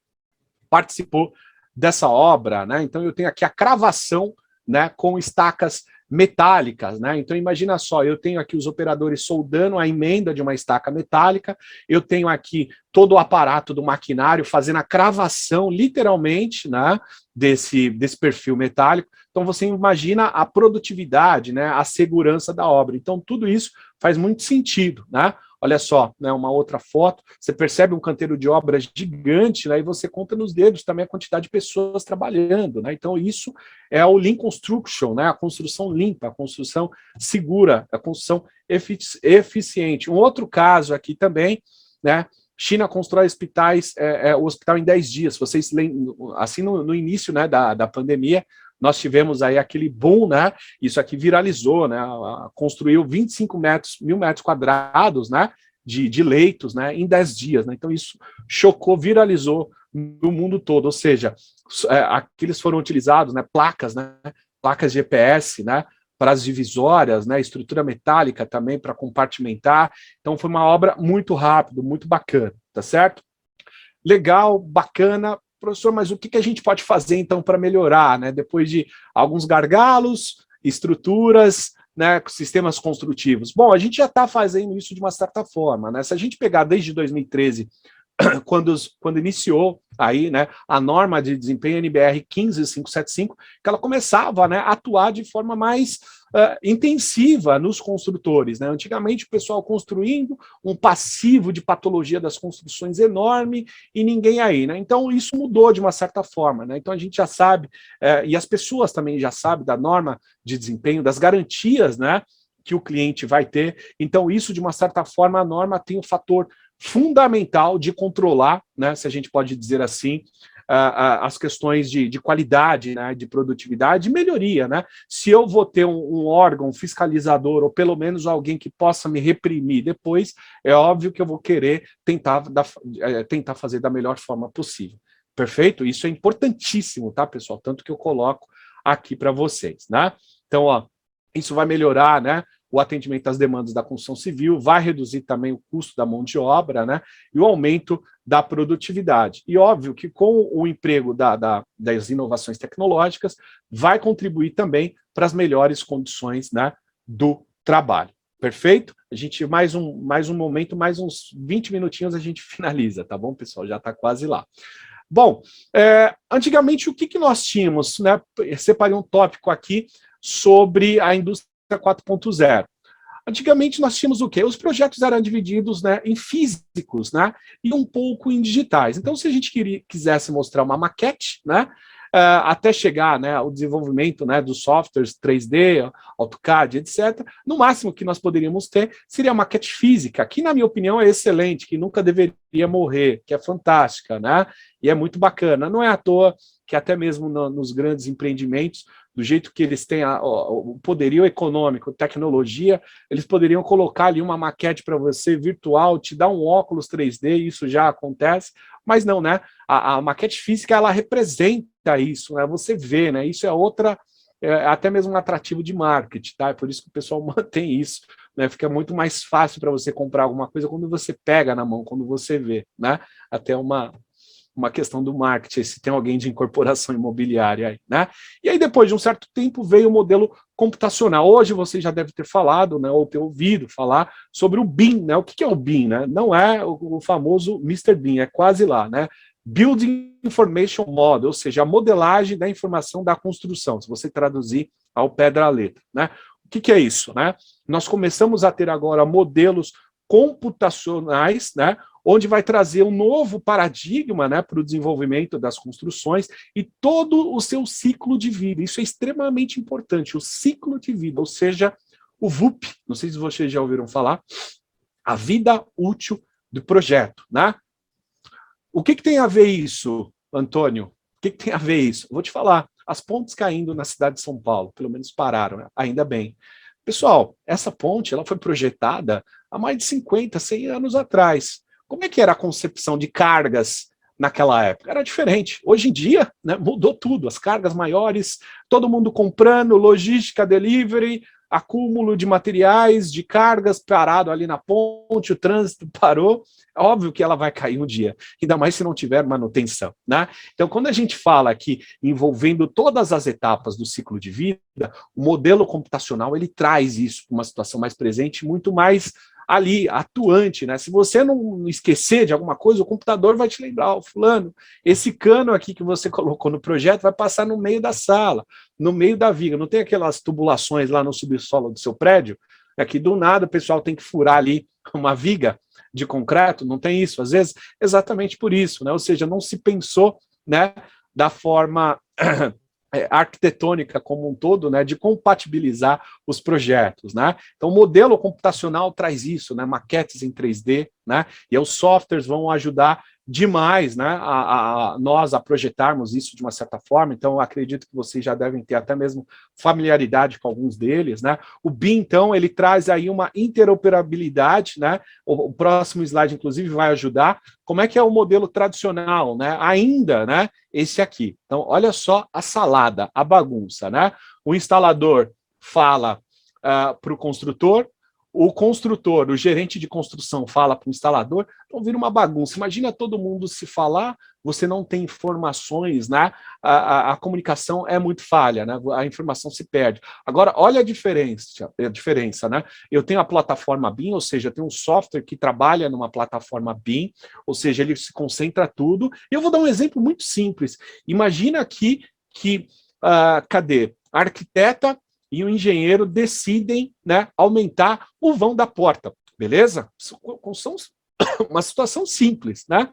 participou dessa obra, né? Então, eu tenho aqui a cravação, né, com estacas metálicas, né? Então imagina só, eu tenho aqui os operadores soldando a emenda de uma estaca metálica, eu tenho aqui todo o aparato do maquinário fazendo a cravação, literalmente, né, desse perfil metálico. Então você imagina a produtividade, né, a segurança da obra. Então tudo isso faz muito sentido, né? Olha só, né, uma outra foto, você percebe um canteiro de obras gigante, né, e você conta nos dedos também a quantidade de pessoas trabalhando, né? Então isso é o Lean Construction, né, a construção limpa, a construção segura, a construção eficiente. Um outro caso aqui também, né, China constrói hospitais, o hospital em 10 dias. Vocês lembram, assim no início, né, da pandemia, nós tivemos aí aquele boom, né? Isso aqui viralizou, né? Construiu 25 mil metros quadrados, né? De leitos, né? Em 10 dias, né? Então isso chocou, viralizou no mundo todo. Ou seja, aqueles foram utilizados, né? Placas, né? Placas GPS, né? Para as divisórias, né? Estrutura metálica também para compartimentar. Então foi uma obra muito rápida, muito bacana, tá certo? Legal, bacana. Professor, mas o que a gente pode fazer, então, para melhorar, né? Depois de alguns gargalos, estruturas, né, sistemas construtivos. Bom, a gente já está fazendo isso de uma certa forma, né? Se a gente pegar desde 2013, quando iniciou aí, né, a norma de desempenho NBR 15575, que ela começava, né, a atuar de forma mais intensiva nos construtores, né? Antigamente o pessoal construindo um passivo de patologia das construções enorme e ninguém aí, né? Então isso mudou de uma certa forma, né? Então a gente já sabe, e as pessoas também já sabem da norma de desempenho, das garantias, né, que o cliente vai ter. Então isso, de uma certa forma, a norma tem um fator fundamental de controlar, né, se a gente pode dizer assim, as questões de qualidade, né, de produtividade e melhoria, né? Se eu vou ter um órgão fiscalizador ou pelo menos alguém que possa me reprimir depois, é óbvio que eu vou querer tentar fazer da melhor forma possível. Perfeito? Isso é importantíssimo, tá, pessoal? Tanto que eu coloco aqui para vocês, né? Então, ó, isso vai melhorar, né, o atendimento às demandas da construção civil, vai reduzir também o custo da mão de obra, né, e o aumento da produtividade. E óbvio que com o emprego das inovações tecnológicas, vai contribuir também para as melhores condições, né, do trabalho. Perfeito? A gente, mais um momento, mais uns 20 minutinhos a gente finaliza, tá bom, pessoal? Já está quase lá. Bom, antigamente o que nós tínhamos, né? Separei um tópico aqui sobre a indústria 4.0. Antigamente nós tínhamos o quê? Os projetos eram divididos, né, em físicos, né, e um pouco em digitais. Então, se a gente quisesse mostrar uma maquete, né, até chegar, né, ao desenvolvimento, né, dos softwares 3D, AutoCAD, etc., no máximo que nós poderíamos ter seria a maquete física, que na minha opinião é excelente, que nunca deveria morrer, que é fantástica, né, e é muito bacana. Não é à toa que até mesmo nos grandes empreendimentos, do jeito que eles têm o poderio econômico, tecnologia, eles poderiam colocar ali uma maquete para você virtual, te dar um óculos 3D, isso já acontece, mas não, né? A maquete física, ela representa isso, né? Você vê, né? Isso é outra, até mesmo um atrativo de marketing, tá? É por isso que o pessoal mantém isso, né? Fica muito mais fácil para você comprar alguma coisa quando você pega na mão, quando você vê, né? Até uma questão do marketing, se tem alguém de incorporação imobiliária aí, né? E aí, depois de um certo tempo, veio o modelo computacional. Hoje você já deve ter falado, né, ou ter ouvido falar sobre o BIM, né? O que é o BIM, né? Não é o famoso Mr. BIM, é quase lá, né? Building Information Model, ou seja, a modelagem da informação da construção, se você traduzir ao pé da letra, né? O que é isso, né? Nós começamos a ter agora modelos computacionais, né, onde vai trazer um novo paradigma, né, para o desenvolvimento das construções e todo o seu ciclo de vida. Isso é extremamente importante, o ciclo de vida, ou seja, o VUP, não sei se vocês já ouviram falar, a vida útil do projeto, né? O que tem a ver isso, Antônio? O que tem a ver isso? Vou te falar, as pontes caindo na cidade de São Paulo, pelo menos pararam, né? Ainda bem. Pessoal, essa ponte ela foi projetada há mais de 50, 100 anos atrás. Como é que era a concepção de cargas naquela época? Era diferente. Hoje em dia, né, mudou tudo. As cargas maiores, todo mundo comprando, logística, delivery, acúmulo de materiais, de cargas parado ali na ponte, o trânsito parou. É óbvio que ela vai cair um dia, ainda mais se não tiver manutenção, né? Então, quando a gente fala aqui envolvendo todas as etapas do ciclo de vida, o modelo computacional ele traz isso para uma situação mais presente, muito mais ali, atuante, né? Se você não esquecer de alguma coisa, o computador vai te lembrar, fulano, esse cano aqui que você colocou no projeto vai passar no meio da sala, no meio da viga, não tem aquelas tubulações lá no subsolo do seu prédio? É que do nada o pessoal tem que furar ali uma viga de concreto, não tem isso, às vezes, exatamente por isso, né? Ou seja, não se pensou, né, da forma arquitetônica como um todo, né, de compatibilizar os projetos, né? Então, o modelo computacional traz isso, né, maquetes em 3D, né, e os softwares vão ajudar demais, né, a nós a projetarmos isso de uma certa forma. Então, eu acredito que vocês já devem ter até mesmo familiaridade com alguns deles, né? O BIM, então, ele traz aí uma interoperabilidade, né? O próximo slide, inclusive, vai ajudar. Como é que é o modelo tradicional, né? Ainda, né? Esse aqui. Então, olha só a salada, a bagunça, né? O instalador fala para o construtor, o gerente de construção fala para o instalador, então vira uma bagunça. Imagina todo mundo se falar, você não tem informações, né? A comunicação é muito falha, né? A informação se perde. Agora, olha a diferença, né? Eu tenho a plataforma BIM, ou seja, eu tenho um software que trabalha numa plataforma BIM, ou seja, ele se concentra tudo. E eu vou dar um exemplo muito simples. Imagina aqui que, cadê? A arquiteta e o engenheiro decidem, né, aumentar o vão da porta, beleza? São uma situação simples, né?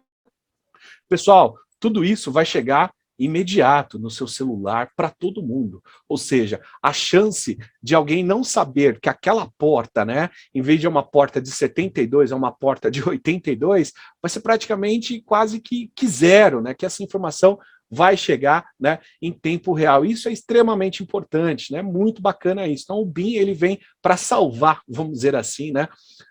Pessoal, tudo isso vai chegar imediato no seu celular para todo mundo. Ou seja, a chance de alguém não saber que aquela porta, né, em vez de uma porta de 72, é uma porta de 82, vai ser praticamente quase que zero, né? Que essa informação vai chegar, né, em tempo real. Isso é extremamente importante, né? Muito bacana isso. Então, o BIM ele vem para salvar, vamos dizer assim, né,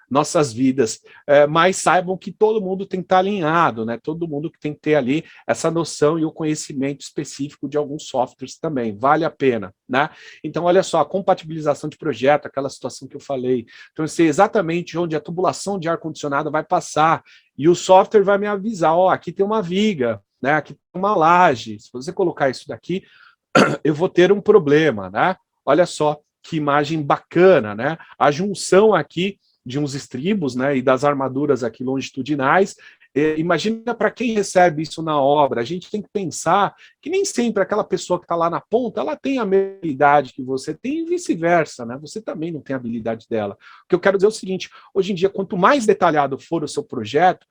nossas vidas. Mas saibam que todo mundo tem que estar alinhado, né? Todo mundo que tem que ter ali essa noção e o conhecimento específico de alguns softwares também. Vale a pena, né? Então, olha só, a compatibilização de projeto, aquela situação que eu falei. Então, eu sei exatamente onde a tubulação de ar-condicionado vai passar e o software vai me avisar, ó, aqui tem uma viga, né? Aqui tem uma laje. Se você colocar isso daqui, eu vou ter um problema, né? Olha só que imagem bacana, né? A junção aqui de uns estribos, né, e das armaduras aqui longitudinais. Imagina para quem recebe isso na obra, a gente tem que pensar que nem sempre aquela pessoa que está lá na ponta, ela tem a mesma habilidade que você tem e vice-versa, né? Você também não tem a habilidade dela. O que eu quero dizer é o seguinte, hoje em dia, quanto mais detalhado for o seu projeto,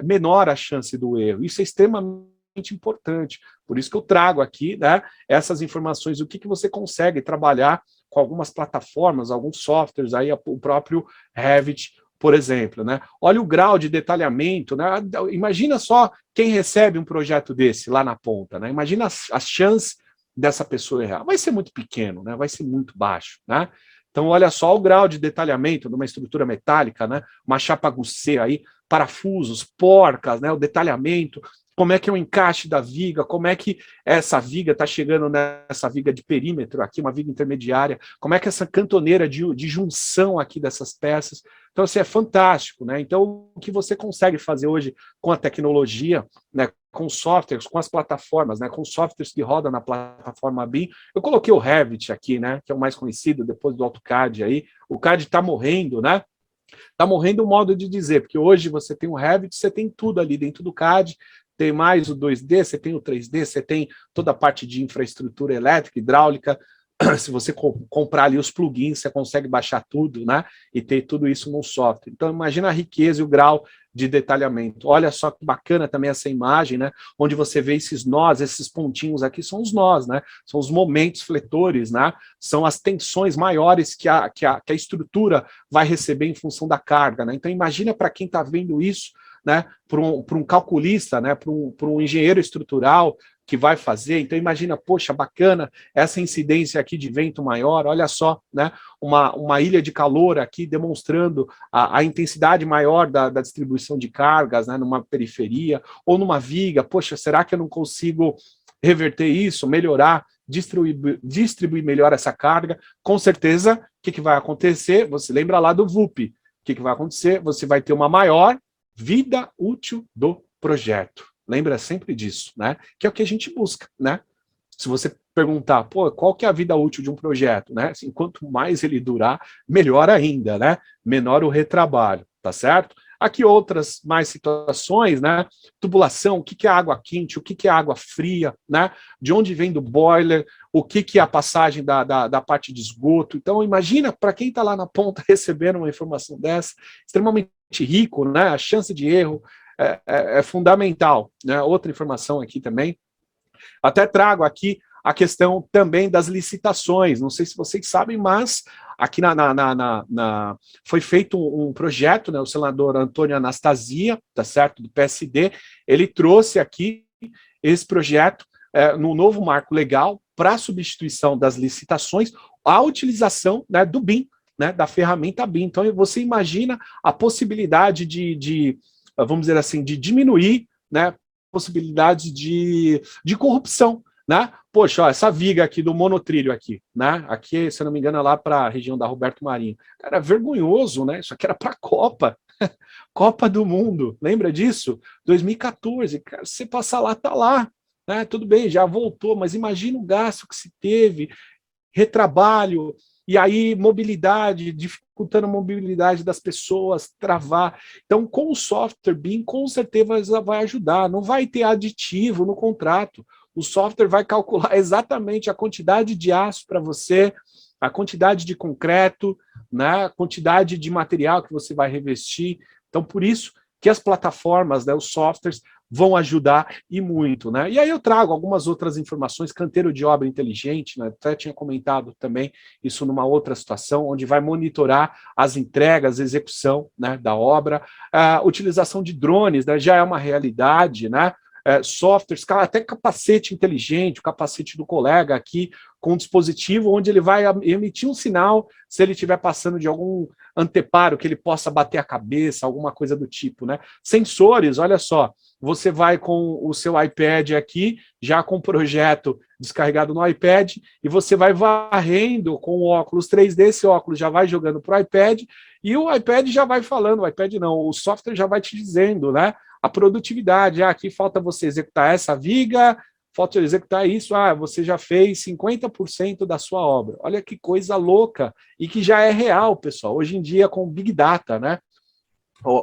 menor a chance do erro. Isso é extremamente importante. Por isso que eu trago aqui, né, essas informações, o que você consegue trabalhar com algumas plataformas, alguns softwares, aí o próprio Revit, por exemplo, né? Olha o grau de detalhamento, né? Imagina só quem recebe um projeto desse lá na ponta, né? Imagina as chances dessa pessoa errar. Vai ser muito pequeno, né? Vai ser muito baixo, né? Então, olha só o grau de detalhamento de uma estrutura metálica, né? Uma chapa goussé aí, parafusos, porcas, né? O detalhamento, como é que é o encaixe da viga, como é que essa viga está chegando nessa viga de perímetro aqui, uma viga intermediária, como é que essa cantoneira de junção aqui dessas peças. Então, assim, é fantástico, né? Então, o que você consegue fazer hoje com a tecnologia, né, com softwares, com as plataformas, né, com softwares que rodam na plataforma BIM. Eu coloquei o Revit aqui, né, que é o mais conhecido depois do AutoCAD aí. O CAD está morrendo, né? Está morrendo o modo de dizer, porque hoje você tem o Revit, você tem tudo ali dentro do CAD, tem mais o 2D, você tem o 3D, você tem toda a parte de infraestrutura elétrica, hidráulica, se você comprar ali os plugins, você consegue baixar tudo, né? E ter tudo isso no software. Então, imagina a riqueza e o grau de detalhamento. Olha só que bacana também essa imagem, né? Onde você vê esses nós, esses pontinhos aqui são os nós, né? São os momentos fletores, né? São as tensões maiores que a estrutura vai receber em função da carga, né? Então, imagina para quem está vendo isso, né? Para um calculista, né? Para um engenheiro estrutural que vai fazer. Então, imagina, poxa, bacana, essa incidência aqui de vento maior, olha só, né? Uma ilha de calor aqui demonstrando a intensidade maior da distribuição de cargas, né? Numa periferia ou numa viga. Poxa, será que eu não consigo reverter isso, melhorar, distribuir melhor essa carga? Com certeza, o que vai acontecer? Você lembra lá do VUP. O que vai acontecer? Você vai ter uma maior vida útil do projeto. Lembra sempre disso, né? Que é o que a gente busca, né? Se você perguntar, pô, qual que é a vida útil de um projeto, né? Assim, quanto mais ele durar, melhor ainda, né? Menor o retrabalho, tá certo? Aqui outras mais situações, né? Tubulação, o que é água quente, o que é água fria, né? De onde vem do boiler, o que é a passagem da parte de esgoto. Então, imagina para quem está lá na ponta recebendo uma informação dessa, extremamente rico, né? A chance de erro é fundamental, né? Outra informação aqui também. Até trago aqui a questão também das licitações. Não sei se vocês sabem, mas aqui foi feito um projeto, né? O senador Antônio Anastasia, tá certo, do PSD, ele trouxe aqui esse projeto no novo marco legal para a substituição das licitações, a utilização, né, do BIM, né, da ferramenta BIM. Então, você imagina a possibilidade vamos dizer assim, de diminuir, né, possibilidades de corrupção, né? Poxa, ó, essa viga aqui do monotrilho aqui, né? Aqui, se eu não me engano, é lá para a região da Roberto Marinho. Cara, é vergonhoso, né? Isso aqui era para a Copa. Copa do Mundo, lembra disso? 2014, cara, se você passar lá, tá lá, né? Tudo bem, já voltou, mas imagina o gasto que se teve, retrabalho, e aí mobilidade, dificultando a mobilidade das pessoas, travar. Então, com o software BIM, com certeza vai ajudar. Não vai ter aditivo no contrato. O software vai calcular exatamente a quantidade de aço para você, a quantidade de concreto, né, a quantidade de material que você vai revestir. Então, por isso que as plataformas, né, os softwares, vão ajudar e muito, né? E aí eu trago algumas outras informações, canteiro de obra inteligente, né? Até tinha comentado também isso numa outra situação, onde vai monitorar as entregas, a execução, né, da obra, a utilização de drones, né, já é uma realidade, né? Softwares, até capacete inteligente, o capacete do colega aqui, com um dispositivo onde ele vai emitir um sinal se ele estiver passando de algum anteparo, que ele possa bater a cabeça, alguma coisa do tipo, né? Sensores, olha só, você vai com o seu iPad aqui, já com o projeto descarregado no iPad, e você vai varrendo com o óculos 3D, esse óculos já vai jogando para o iPad, e o iPad já vai falando, o iPad não, o software já vai te dizendo, né? A produtividade, aqui falta você executar essa viga, falta executar isso, você já fez 50% da sua obra. Olha que coisa louca, e que já é real, pessoal, hoje em dia com Big Data, né?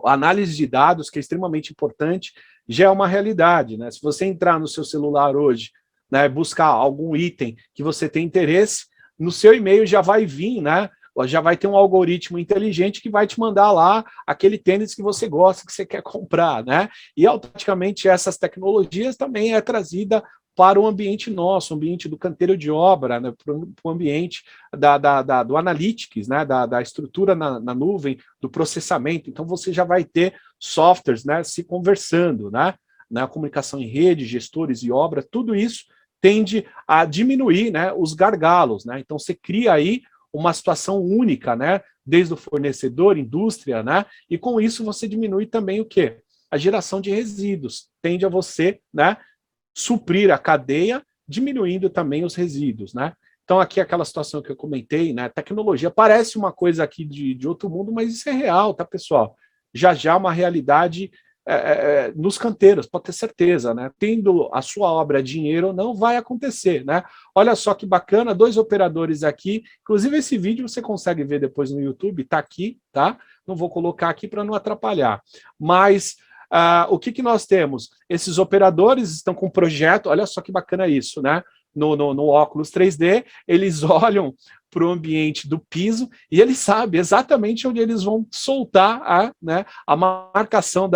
A análise de dados, que é extremamente importante, já é uma realidade, né? Se você entrar no seu celular hoje, né, buscar algum item que você tem interesse, no seu e-mail já vai vir, né? Já vai ter um algoritmo inteligente que vai te mandar lá aquele tênis que você gosta, que você quer comprar, né? E automaticamente essas tecnologias também é trazida para o ambiente nosso, o ambiente do canteiro de obra, né, para o ambiente do analytics, né, da estrutura na nuvem, do processamento. Então você já vai ter softwares, né, se conversando, né, na comunicação em rede, gestores e obra, tudo isso tende a diminuir, né, os gargalos, né? Então você cria aí uma situação única, né, desde o fornecedor, indústria, né, e com isso você diminui também o quê? A geração de resíduos, tende a você, né, suprir a cadeia, diminuindo também os resíduos, né. Então aqui aquela situação que eu comentei, né, tecnologia parece uma coisa aqui de outro mundo, mas isso é real, tá, pessoal? Já uma realidade nos canteiros, pode ter certeza, né? Tendo a sua obra dinheiro, não vai acontecer, né? Olha só que bacana, 2 operadores aqui, inclusive esse vídeo você consegue ver depois no YouTube, tá aqui, tá? Não vou colocar aqui para não atrapalhar, mas o que nós temos? Esses operadores estão com um projeto, olha só que bacana isso, né? no óculos 3D, eles olham para o ambiente do piso e ele sabe exatamente onde eles vão soltar a marcação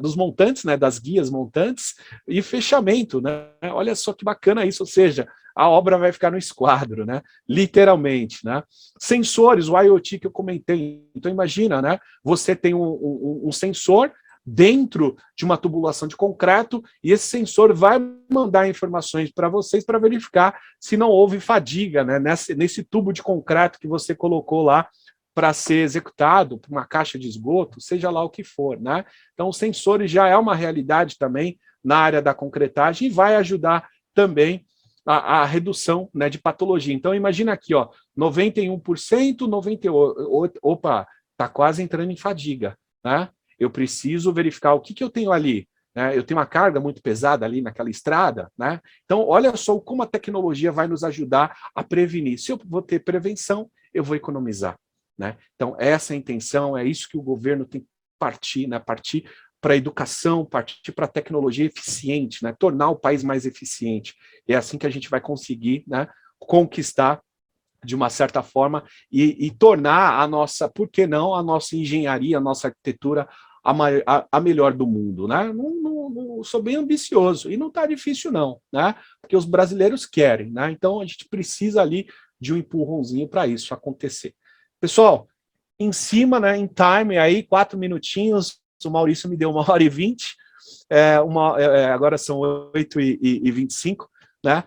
dos montantes, né, das guias montantes e fechamento, né? Olha só que bacana isso, ou seja, a obra vai ficar no esquadro, né? Literalmente, né? Sensores, o IoT que eu comentei. Então imagina, né? Você tem um sensor dentro de uma tubulação de concreto e esse sensor vai mandar informações para vocês para verificar se não houve fadiga, né, nesse tubo de concreto que você colocou lá para ser executado, por uma caixa de esgoto, seja lá o que for, né? Então, os sensores já é uma realidade também na área da concretagem e vai ajudar também a redução, né, de patologia. Então, imagina aqui, ó, 91%, 98%, opa, está quase entrando em fadiga, né? Eu preciso verificar o que eu tenho ali. Né? Eu tenho uma carga muito pesada ali naquela estrada. Né? Então, olha só como a tecnologia vai nos ajudar a prevenir. Se eu vou ter prevenção, eu vou economizar. Né? Então, essa é a intenção, é isso que o governo tem que partir, né? Partir para a educação, partir para a tecnologia eficiente, né? Tornar o país mais eficiente. É assim que a gente vai conseguir, né, conquistar de uma certa forma e tornar a nossa, por que não, a nossa engenharia, a nossa arquitetura a melhor do mundo, né? Não sou bem ambicioso e não está difícil não, né? Porque os brasileiros querem, né? Então a gente precisa ali de um empurrãozinho para isso acontecer. Pessoal, em cima, né, em time aí, 4 minutinhos, o Maurício me deu 1h20, agora são 8h25, né?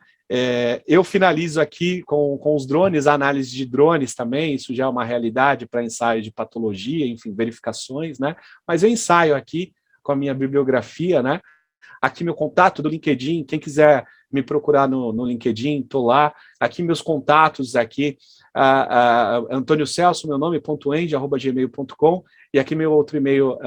Eu finalizo aqui com os drones, a análise de drones também, isso já é uma realidade para ensaio de patologia, enfim, verificações, né? Mas eu ensaio aqui com a minha bibliografia, né? Aqui meu contato do LinkedIn, quem quiser me procurar no LinkedIn, estou lá. Aqui meus contatos, aqui, Antônio Celso, meu nome, .end@gmail.com, e aqui meu outro e-mail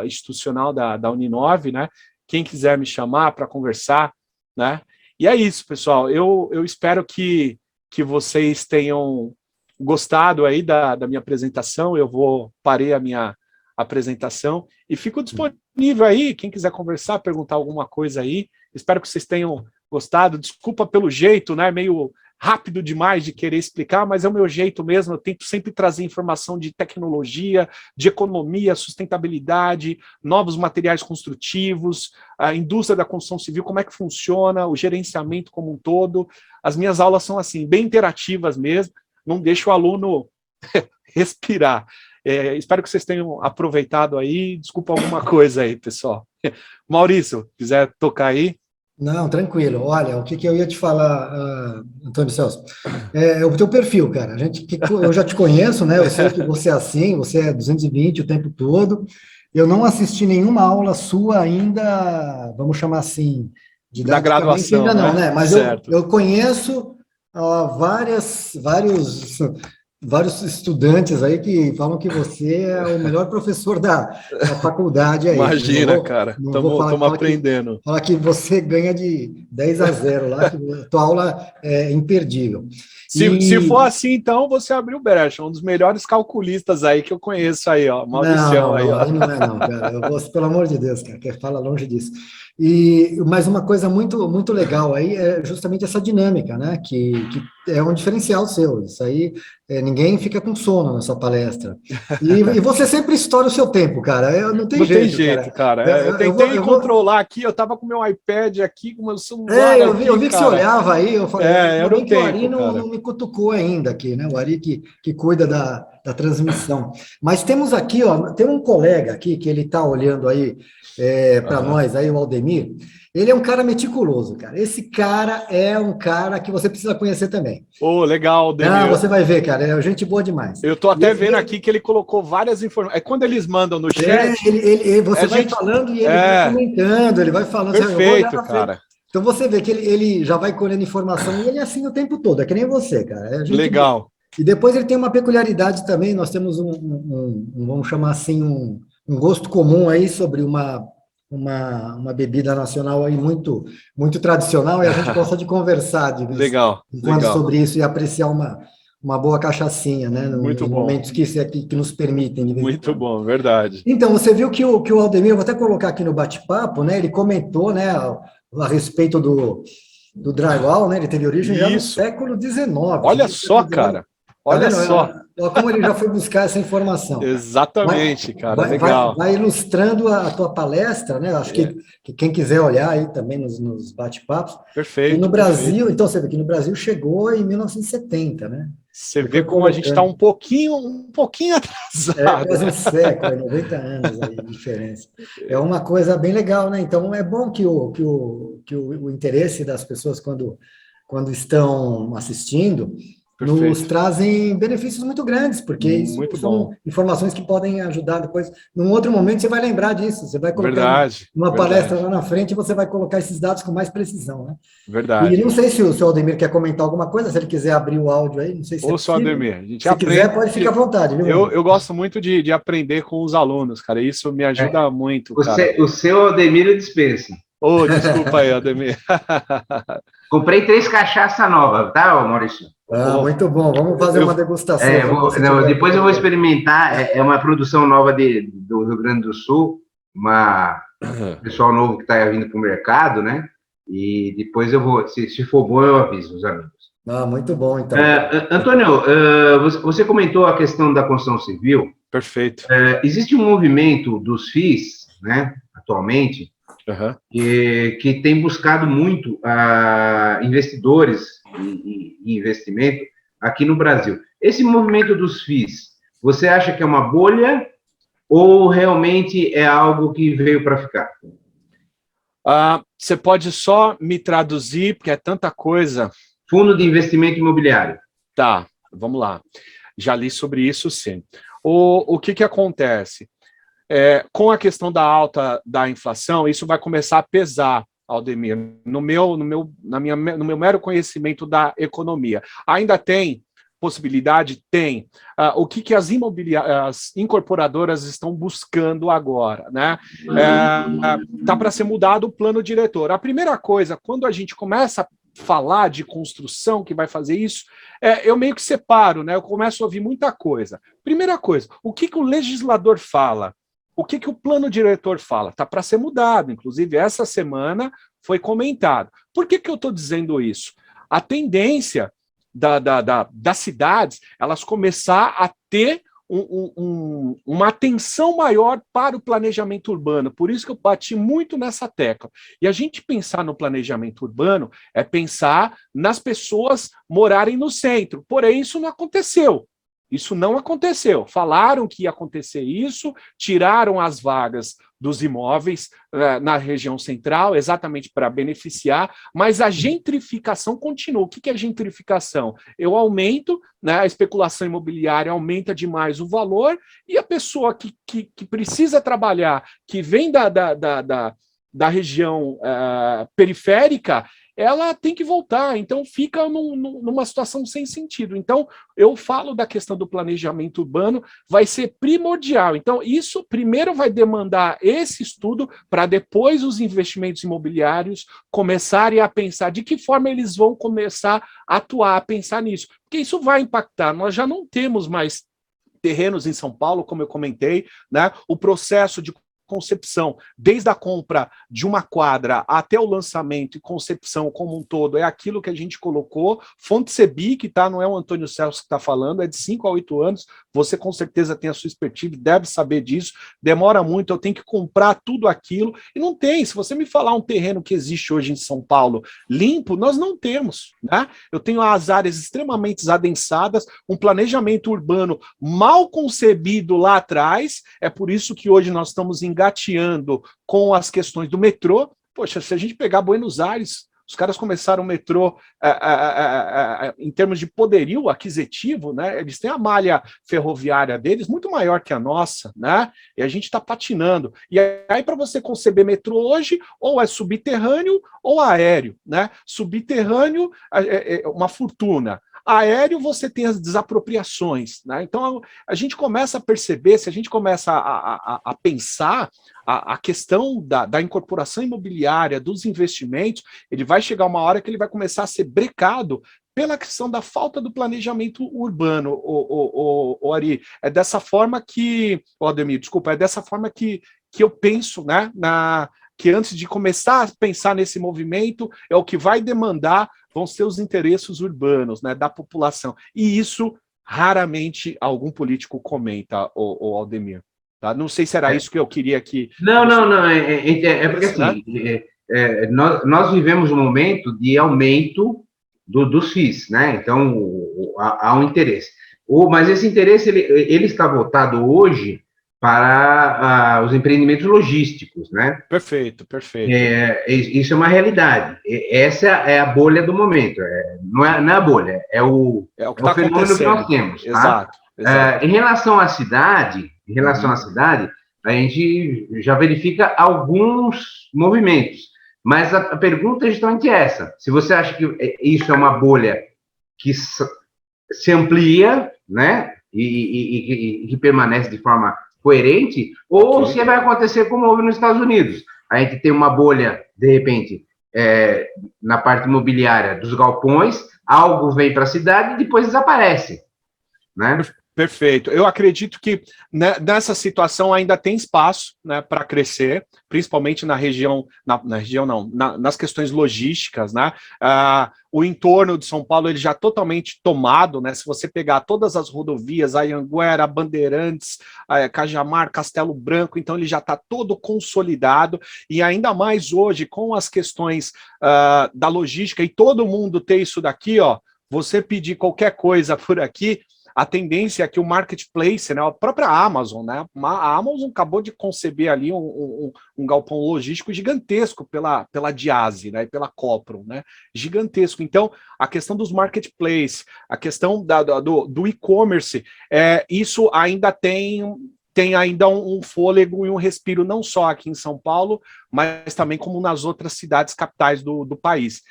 institucional da Uninove, né? Quem quiser me chamar para conversar, né? E é isso, pessoal. Eu espero que vocês tenham gostado aí da minha apresentação. Parei a minha apresentação e fico disponível aí, quem quiser conversar, perguntar alguma coisa aí. Espero que vocês tenham gostado. Desculpa pelo jeito, né? Meio rápido demais de querer explicar, mas é o meu jeito mesmo. Eu tento sempre trazer informação de tecnologia, de economia, sustentabilidade, novos materiais construtivos, a indústria da construção civil, como é que funciona, o gerenciamento como um todo. As minhas aulas são assim, bem interativas mesmo, não deixo o aluno respirar. Espero que vocês tenham aproveitado aí. Desculpa alguma coisa aí, pessoal. Maurício, quiser tocar aí. Não, tranquilo. Olha, o que eu ia te falar, Antônio Celso, é o teu perfil, cara. Eu já te conheço, né? Eu sei que você é assim, você é 220 o tempo todo. Eu não assisti nenhuma aula sua ainda, vamos chamar assim, da graduação, ainda não, né? Mas eu conheço vários estudantes aí que falam que você é o melhor professor da faculdade aí. Imagina, cara, estamos aprendendo. Falar que você ganha de 10-0 lá, que a tua aula é imperdível. Se for assim, então, você abriu brecha, um dos melhores calculistas aí que eu conheço aí, ó, Mauricião aí, ó. Não é não, cara, pelo amor de Deus, cara, que fala longe disso. Mas uma coisa muito, muito legal aí é justamente essa dinâmica, né, que é um diferencial seu, isso aí, ninguém fica com sono na sua palestra, e você sempre estoura o seu tempo, cara, não tem jeito, cara. Eu tentei controlar aqui, eu tava com meu iPad aqui, com meu celular eu vi que você olhava aí, eu falei, que o Ari não me cutucou ainda aqui, né, o Ari que cuida da transmissão. Mas temos aqui, ó, tem um colega aqui que ele está olhando aí para nós, aí o Aldemir. Ele é um cara meticuloso, cara. Esse cara é um cara que você precisa conhecer também. Legal, Aldemir. Você vai ver, cara, é gente boa demais. Eu tô até vendo aqui que ele colocou várias informações. É quando eles mandam no chat. Você vai falando e ele vai comentando, ele vai falando. Perfeito, cara. Então você vê que ele já vai colhendo informação e ele é assim o tempo todo, é que nem você, cara. Legal. Boa. E depois ele tem uma peculiaridade também, nós temos vamos chamar assim, um gosto comum aí sobre uma bebida nacional aí muito, muito tradicional, e a gente gosta de conversar legal. sobre isso e apreciar uma boa cachaçinha, né? Muito bom. Momentos que nos permitem. Muito bom, verdade. Então, você viu que o Aldemir, eu vou até colocar aqui no bate-papo, né? Ele comentou, né, a respeito do drywall, né? Ele teve origem já no Isso. século XIX. Olha só, cara. Olha só. Olha como ele já foi buscar essa informação. Exatamente, cara. Legal. Vai ilustrando a tua palestra, né? Acho que quem quiser olhar aí também nos bate-papos. Perfeito. E no Brasil, então você vê que no Brasil chegou em 1970, né? Você vê como a gente está um pouquinho atrasado. Quase um século, 90 anos aí de diferença. É uma coisa bem legal, né? Então é bom que o interesse das pessoas quando estão assistindo nos trazem benefícios muito grandes, porque isso são informações que podem ajudar depois. Num outro momento você vai lembrar disso, você vai colocar uma palestra lá na frente e você vai colocar esses dados com mais precisão, né? Verdade. E não sei se o seu Aldemir quer comentar alguma coisa, se ele quiser abrir o áudio aí, não sei se seu Aldemir, a gente se quiser, pode ficar à vontade. Viu? Eu gosto muito de aprender com os alunos, cara, isso me ajuda muito, cara. O seu Aldemir eu dispenso. Desculpa aí, Aldemir. Comprei 3 cachaça novas, tá, Maurício? Muito bom, vamos fazer uma degustação. Depois eu vou experimentar, é uma produção nova do Rio Grande do Sul, pessoal novo que está vindo para o mercado, né? E depois eu vou, se for bom, eu aviso os amigos. Muito bom, então. Antônio, você comentou a questão da construção civil. Perfeito. Existe um movimento dos FIIs, né, atualmente, que tem buscado muito investidores e investimento aqui no Brasil. Esse movimento dos FIIs, você acha que é uma bolha ou realmente é algo que veio para ficar? Você pode só me traduzir, porque é tanta coisa. Fundo de investimento imobiliário. Tá, vamos lá. Já li sobre isso, sim. O que acontece? Com a questão da alta da inflação, isso vai começar a pesar, Aldemir, no meu mero conhecimento da economia. Ainda tem possibilidade? Tem. O que as incorporadoras estão buscando agora, né? Tá para ser mudado o plano diretor. A primeira coisa, quando a gente começa a falar de construção que vai fazer isso, eu meio que separo, né? Eu começo a ouvir muita coisa. Primeira coisa, o que o legislador fala? O que o plano diretor fala? Está para ser mudado, inclusive essa semana foi comentado. Por que eu estou dizendo isso? A tendência das cidades, elas começar a ter uma atenção maior para o planejamento urbano. Por isso que eu bati muito nessa tecla. E a gente pensar no planejamento urbano é pensar nas pessoas morarem no centro. Porém, isso não aconteceu. Isso não aconteceu. Falaram que ia acontecer isso, tiraram as vagas dos imóveis na região central, exatamente para beneficiar, mas a gentrificação continua. O que é gentrificação? Eu aumento, né, a especulação imobiliária aumenta demais o valor, e a pessoa que precisa trabalhar, que vem da região periférica, ela tem que voltar, então fica numa situação sem sentido. Então, eu falo da questão do planejamento urbano, vai ser primordial. Então, isso primeiro vai demandar esse estudo para depois os investimentos imobiliários começarem a pensar de que forma eles vão começar a atuar, a pensar nisso. Porque isso vai impactar. Nós já não temos mais terrenos em São Paulo, como eu comentei, né? O processo de concepção, desde a compra de uma quadra até o lançamento e concepção como um todo, é aquilo que a gente colocou. Fonte Sebic, tá? Não é o Antônio Celso que está falando, é de 5 a 8 anos, você com certeza tem a sua expertise, deve saber disso, demora muito, eu tenho que comprar tudo aquilo, e não tem. Se você me falar um terreno que existe hoje em São Paulo limpo, nós não temos, né? Eu tenho as áreas extremamente adensadas, um planejamento urbano mal concebido lá atrás, é por isso que hoje nós estamos engateando com as questões do metrô. Poxa, se a gente pegar Buenos Aires, os caras começaram o metrô em termos de poderio aquisitivo, né? Eles têm a malha ferroviária deles muito maior que a nossa, né? E a gente está patinando. E aí, para você conceber metrô hoje, ou é subterrâneo ou aéreo, né? Subterrâneo é uma fortuna. Aéreo, você tem as desapropriações, né? Então, a gente começa a perceber, se a gente começa a pensar a questão da incorporação imobiliária, dos investimentos, ele vai chegar uma hora que ele vai começar a ser brecado pela questão da falta do planejamento urbano, o Ari. É dessa forma que, Ademir, desculpa, é dessa forma que eu penso, né, que antes de começar a pensar nesse movimento, é o que vai demandar, vão ser os interesses urbanos, né, da população. E isso raramente algum político comenta, o Aldemir. Tá? Não sei se era isso que eu queria que... Não, porque assim, nós vivemos um momento de aumento dos FIIs, né? Então, há um interesse. Mas esse interesse, ele está voltado hoje para os empreendimentos logísticos, né? Perfeito. Isso é uma realidade. Essa é a bolha do momento. Não é a bolha, é o fenômeno que nós temos. Tá? Exato. Em relação à cidade, a gente já verifica alguns movimentos. Mas a pergunta é justamente essa. Se você acha que isso é uma bolha que se amplia, né? E que permanece de forma coerente, ou se vai acontecer como houve nos Estados Unidos. A gente tem uma bolha, de repente, na parte imobiliária dos galpões, algo vem para a cidade e depois desaparece, né? Perfeito. Eu acredito que nessa situação ainda tem espaço, né, para crescer, principalmente nas questões logísticas, né? O entorno de São Paulo ele já totalmente tomado, né? Se você pegar todas as rodovias, Anhanguera, Bandeirantes, Cajamar, Castelo Branco, então ele já está todo consolidado, e ainda mais hoje com as questões da logística e todo mundo ter isso daqui, ó, você pedir qualquer coisa por aqui, a tendência é que o marketplace, né, a própria Amazon, né, a Amazon acabou de conceber ali um galpão logístico gigantesco pela Diase, né, e pela Copron, né, gigantesco. Então, a questão dos marketplaces, a questão do e-commerce, isso ainda tem ainda um fôlego e um respiro, não só aqui em São Paulo, mas também como nas outras cidades capitais do país.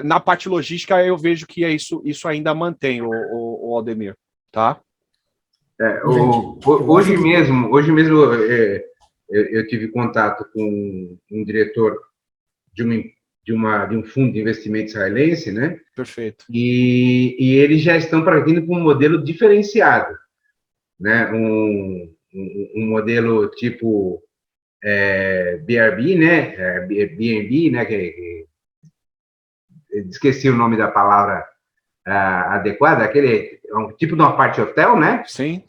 Na parte logística, eu vejo que isso ainda mantém, o Aldemir. Tá? Hoje mesmo eu tive contato com um diretor de um fundo de investimento israelense, né? Perfeito. E eles já estão partindo com um modelo diferenciado, né? Um modelo tipo BRB, né? BNB, né? Esqueci o nome da palavra adequada, aquele um tipo de uma parte hotel, né? Sim.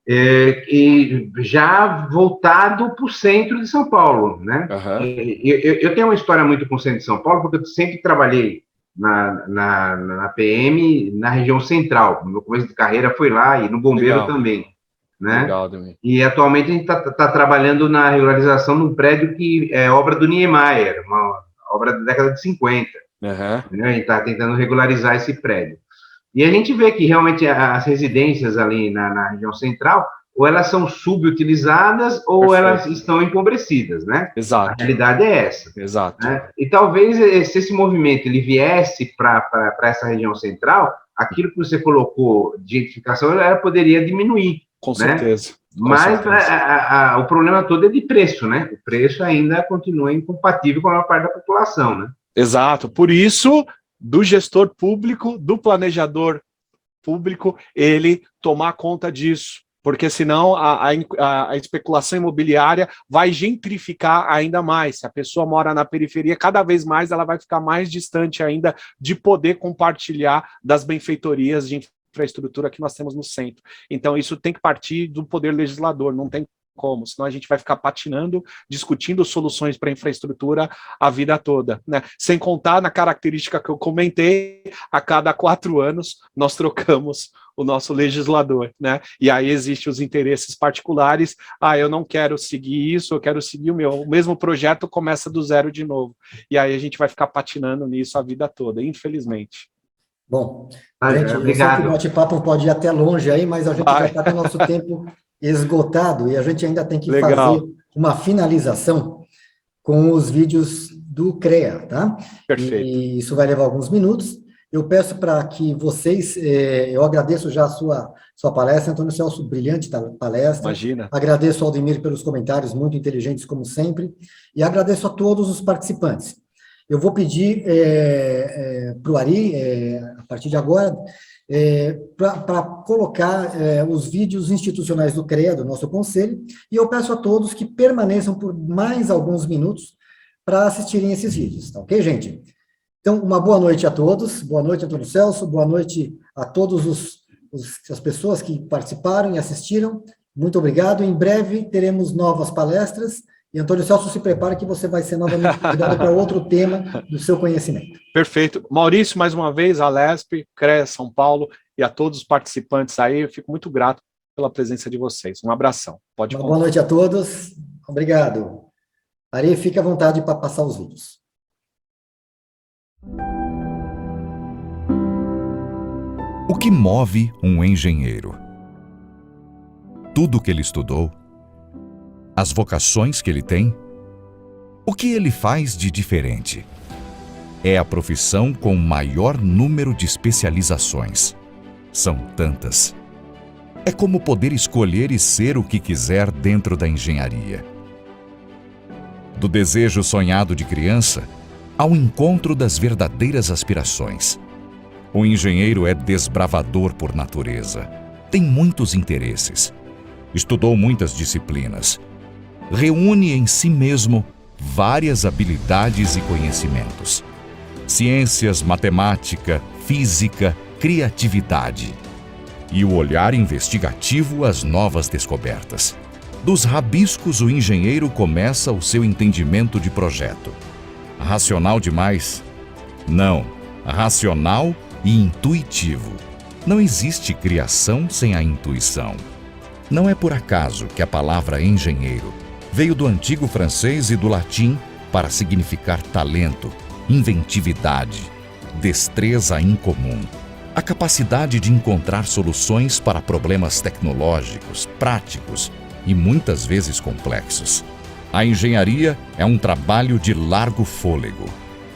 E já voltado para o centro de São Paulo, né? Uhum. Eu tenho uma história muito com o centro de São Paulo, porque eu sempre trabalhei na PM, na região central. No começo de carreira foi lá, e no Bombeiro Legal. também, né? Legal, Aldemir. E atualmente a gente está trabalhando na regularização de um prédio que é obra do Niemeyer, uma obra da década de 50. Uhum. Né? A gente está tentando regularizar esse prédio. E a gente vê que realmente as residências ali na região central, ou elas são subutilizadas, ou Perfeito. elas estão empobrecidas, né? Exato. A realidade é essa. Exato. Né? E talvez, se esse movimento ele viesse para essa região central, aquilo que você colocou de gentrificação, ela poderia diminuir. Com né? certeza. Mas o problema todo é de preço, né? O preço ainda continua incompatível com a maior parte da população, né? Exato. Por isso, do gestor público, do planejador público, ele tomar conta disso, porque senão a especulação imobiliária vai gentrificar ainda mais. Se a pessoa mora na periferia, cada vez mais ela vai ficar mais distante ainda de poder compartilhar das benfeitorias de infraestrutura que nós temos no centro. Então, isso tem que partir do poder legislador, não tem como, senão a gente vai ficar patinando, discutindo soluções para infraestrutura a vida toda, né? Sem contar na característica que eu comentei, a cada 4 anos nós trocamos o nosso legislador, né? E aí existem os interesses particulares, eu não quero seguir isso, eu quero seguir o mesmo projeto começa do zero de novo. E aí a gente vai ficar patinando nisso a vida toda, infelizmente. Bom, gente, obrigado. Eu sei que o bate-papo pode ir até longe aí, mas a gente já está com o nosso tempo esgotado e a gente ainda tem que fazer uma finalização com os vídeos do CREA, tá? Perfeito. E isso vai levar alguns minutos. Eu peço para que vocês, eu agradeço já a sua palestra, Antônio Celso, brilhante palestra. Imagina. Agradeço ao Aldemir pelos comentários muito inteligentes, como sempre, e agradeço a todos os participantes. Eu vou pedir para o Ari, a partir de agora, para colocar os vídeos institucionais do CREA, do nosso conselho, e eu peço a todos que permaneçam por mais alguns minutos para assistirem esses vídeos, tá ok, gente? Então, uma boa noite a todos, boa noite, Antônio Celso, boa noite a todos as pessoas que participaram e assistiram, muito obrigado. Em breve teremos novas palestras, e Antônio Celso, se prepare que você vai ser novamente convidado para outro tema do seu conhecimento. Perfeito. Maurício, mais uma vez, a Alesp, CREA São Paulo, e a todos os participantes aí, eu fico muito grato pela presença de vocês. Um abração. Pode contar. Boa noite a todos, obrigado. Ari, fique à vontade para passar os vídeos. O que move um engenheiro? Tudo o que ele estudou? As vocações que ele tem? O que ele faz de diferente? É a profissão com maior número de especializações. São tantas. É como poder escolher e ser o que quiser dentro da engenharia. Do desejo sonhado de criança ao encontro das verdadeiras aspirações. O engenheiro é desbravador por natureza. Tem muitos interesses. Estudou muitas disciplinas. Reúne em si mesmo várias habilidades e conhecimentos. Ciências, matemática, física, criatividade. E o olhar investigativo às novas descobertas. Dos rabiscos, o engenheiro começa o seu entendimento de projeto. Racional demais? Não. Racional e intuitivo. Não existe criação sem a intuição. Não é por acaso que a palavra engenheiro veio do antigo francês e do latim para significar talento, inventividade, destreza incomum. A capacidade de encontrar soluções para problemas tecnológicos, práticos e muitas vezes complexos. A engenharia é um trabalho de largo fôlego.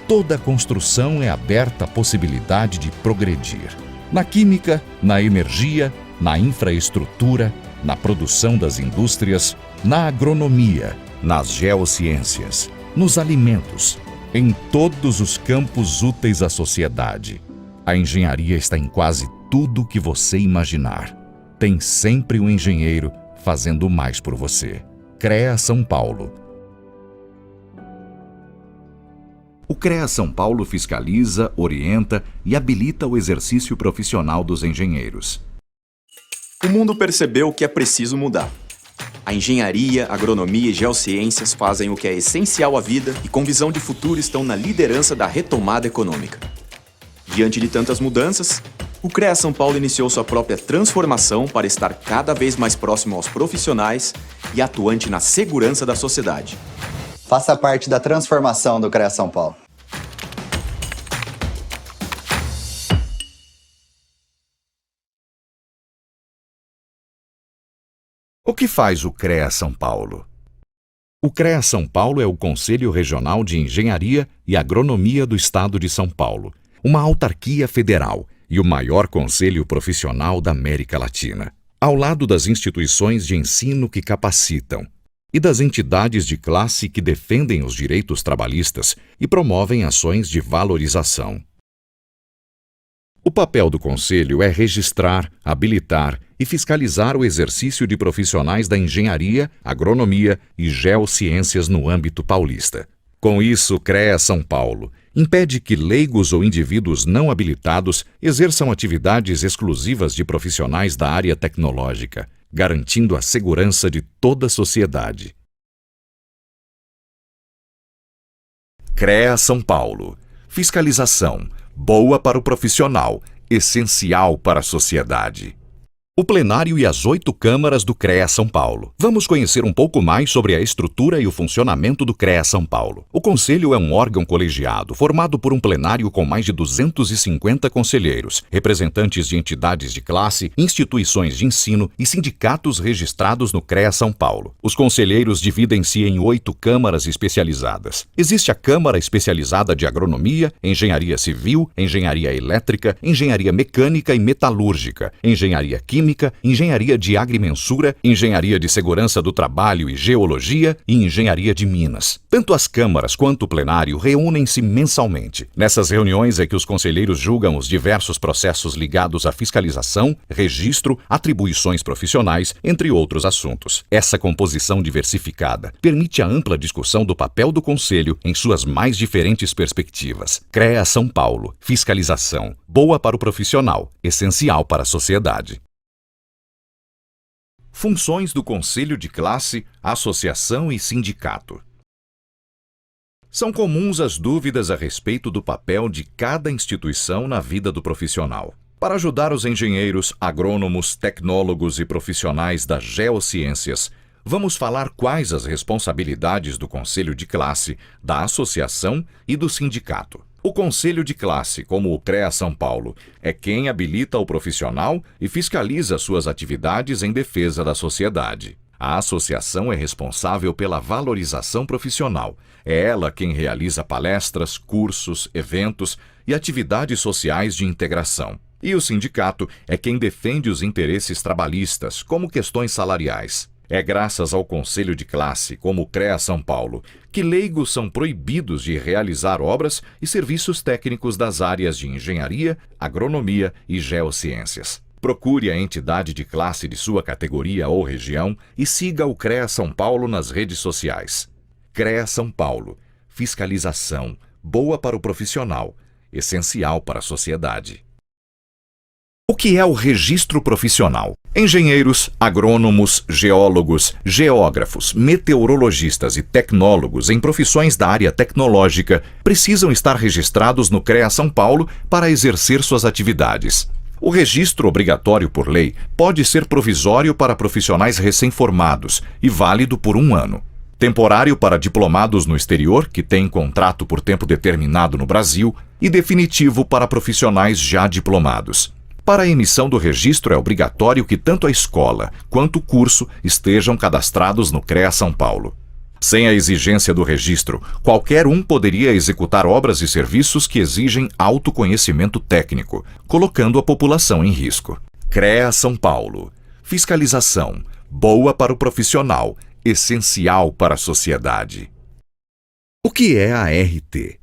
Toda construção é aberta à possibilidade de progredir. Na química, na energia, na infraestrutura, na produção das indústrias, na agronomia, nas geociências, nos alimentos, em todos os campos úteis à sociedade. A engenharia está em quase tudo que você imaginar. Tem sempre um engenheiro fazendo mais por você. CREA São Paulo. O CREA São Paulo fiscaliza, orienta e habilita o exercício profissional dos engenheiros. O mundo percebeu que é preciso mudar. A engenharia, agronomia e geociências fazem o que é essencial à vida e, com visão de futuro, estão na liderança da retomada econômica. Diante de tantas mudanças, o CREA São Paulo iniciou sua própria transformação para estar cada vez mais próximo aos profissionais e atuante na segurança da sociedade. Faça parte da transformação do CREA São Paulo. O que faz o CREA São Paulo? O CREA São Paulo é o Conselho Regional de Engenharia e Agronomia do Estado de São Paulo, uma autarquia federal e o maior conselho profissional da América Latina, ao lado das instituições de ensino que capacitam e das entidades de classe que defendem os direitos trabalhistas e promovem ações de valorização. O papel do Conselho é registrar, habilitar e fiscalizar o exercício de profissionais da engenharia, agronomia e geociências no âmbito paulista. Com isso, o CREA São Paulo impede que leigos ou indivíduos não habilitados exerçam atividades exclusivas de profissionais da área tecnológica, garantindo a segurança de toda a sociedade. CREA São Paulo. Fiscalização. Boa para o profissional, essencial para a sociedade. O plenário e as 8 câmaras do CREA São Paulo. Vamos conhecer um pouco mais sobre a estrutura e o funcionamento do CREA São Paulo. O Conselho é um órgão colegiado formado por um plenário com mais de 250 conselheiros, representantes de entidades de classe, instituições de ensino e sindicatos registrados no CREA São Paulo. Os conselheiros dividem-se em 8 câmaras especializadas. Existe a Câmara Especializada de Agronomia, Engenharia Civil, Engenharia Elétrica, Engenharia Mecânica e Metalúrgica, Engenharia Química Química, Engenharia de Agrimensura, Engenharia de Segurança do Trabalho e Geologia e Engenharia de Minas. Tanto as câmaras quanto o plenário reúnem-se mensalmente. Nessas reuniões é que os conselheiros julgam os diversos processos ligados à fiscalização, registro, atribuições profissionais, entre outros assuntos. Essa composição diversificada permite a ampla discussão do papel do Conselho em suas mais diferentes perspectivas. CREA São Paulo. Fiscalização. Boa para o profissional, essencial para a sociedade. Funções do Conselho de Classe, Associação e Sindicato. São comuns as dúvidas a respeito do papel de cada instituição na vida do profissional. Para ajudar os engenheiros, agrônomos, tecnólogos e profissionais das geociências, vamos falar quais as responsabilidades do Conselho de Classe, da Associação e do Sindicato. O Conselho de Classe, como o CREA São Paulo, é quem habilita o profissional e fiscaliza suas atividades em defesa da sociedade. A associação é responsável pela valorização profissional. É ela quem realiza palestras, cursos, eventos e atividades sociais de integração. E o sindicato é quem defende os interesses trabalhistas, como questões salariais. É graças ao Conselho de Classe, como o CREA São Paulo, que leigos são proibidos de realizar obras e serviços técnicos das áreas de engenharia, agronomia e geociências. Procure a entidade de classe de sua categoria ou região e siga o CREA São Paulo nas redes sociais. CREA São Paulo. Fiscalização. Boa para o profissional. Essencial para a sociedade. O que é o registro profissional? Engenheiros, agrônomos, geólogos, geógrafos, meteorologistas e tecnólogos em profissões da área tecnológica precisam estar registrados no CREA São Paulo para exercer suas atividades. O registro obrigatório por lei pode ser provisório para profissionais recém-formados e válido por 1 ano. Temporário para diplomados no exterior, que têm contrato por tempo determinado no Brasil, e definitivo para profissionais já diplomados. Para a emissão do registro é obrigatório que tanto a escola quanto o curso estejam cadastrados no CREA São Paulo. Sem a exigência do registro, qualquer um poderia executar obras e serviços que exigem autoconhecimento técnico, colocando a população em risco. CREA São Paulo. Fiscalização. Boa para o profissional, essencial para a sociedade. O que é a ART?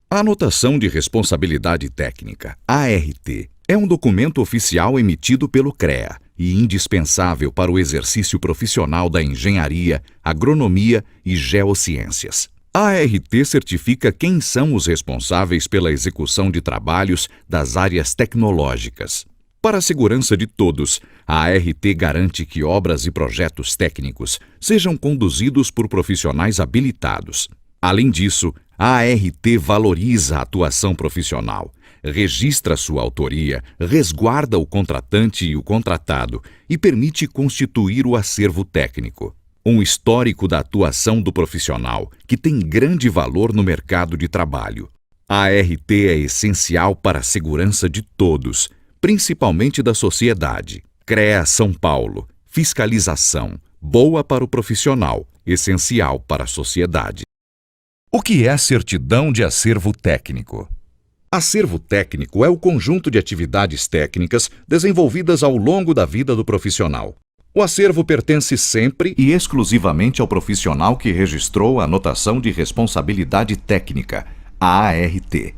A Anotação de Responsabilidade Técnica, ART, é um documento oficial emitido pelo CREA e indispensável para o exercício profissional da engenharia, agronomia e geociências. A ART certifica quem são os responsáveis pela execução de trabalhos das áreas tecnológicas. Para a segurança de todos, a ART garante que obras e projetos técnicos sejam conduzidos por profissionais habilitados. Além disso, a ART valoriza a atuação profissional, registra sua autoria, resguarda o contratante e o contratado e permite constituir o acervo técnico. Um histórico da atuação do profissional que tem grande valor no mercado de trabalho. A ART é essencial para a segurança de todos, principalmente da sociedade. CREA São Paulo. Fiscalização. Boa para o profissional, essencial para a sociedade. O que é certidão de acervo técnico? Acervo técnico é o conjunto de atividades técnicas desenvolvidas ao longo da vida do profissional. O acervo pertence sempre e exclusivamente ao profissional que registrou a Anotação de Responsabilidade Técnica, a ART.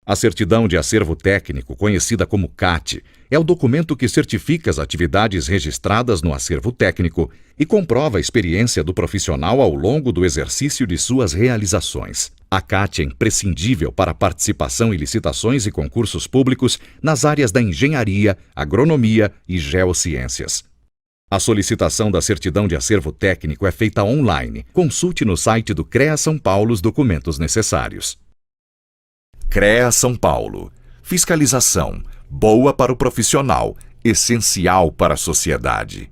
A Certidão de Acervo Técnico, conhecida como CAT, é o documento que certifica as atividades registradas no acervo técnico e comprova a experiência do profissional ao longo do exercício de suas realizações. A CAT é imprescindível para a participação em licitações e concursos públicos nas áreas da engenharia, agronomia e geociências. A solicitação da Certidão de Acervo Técnico é feita online. Consulte no site do CREA São Paulo os documentos necessários. CREA São Paulo. Fiscalização. Boa para o profissional, essencial para a sociedade.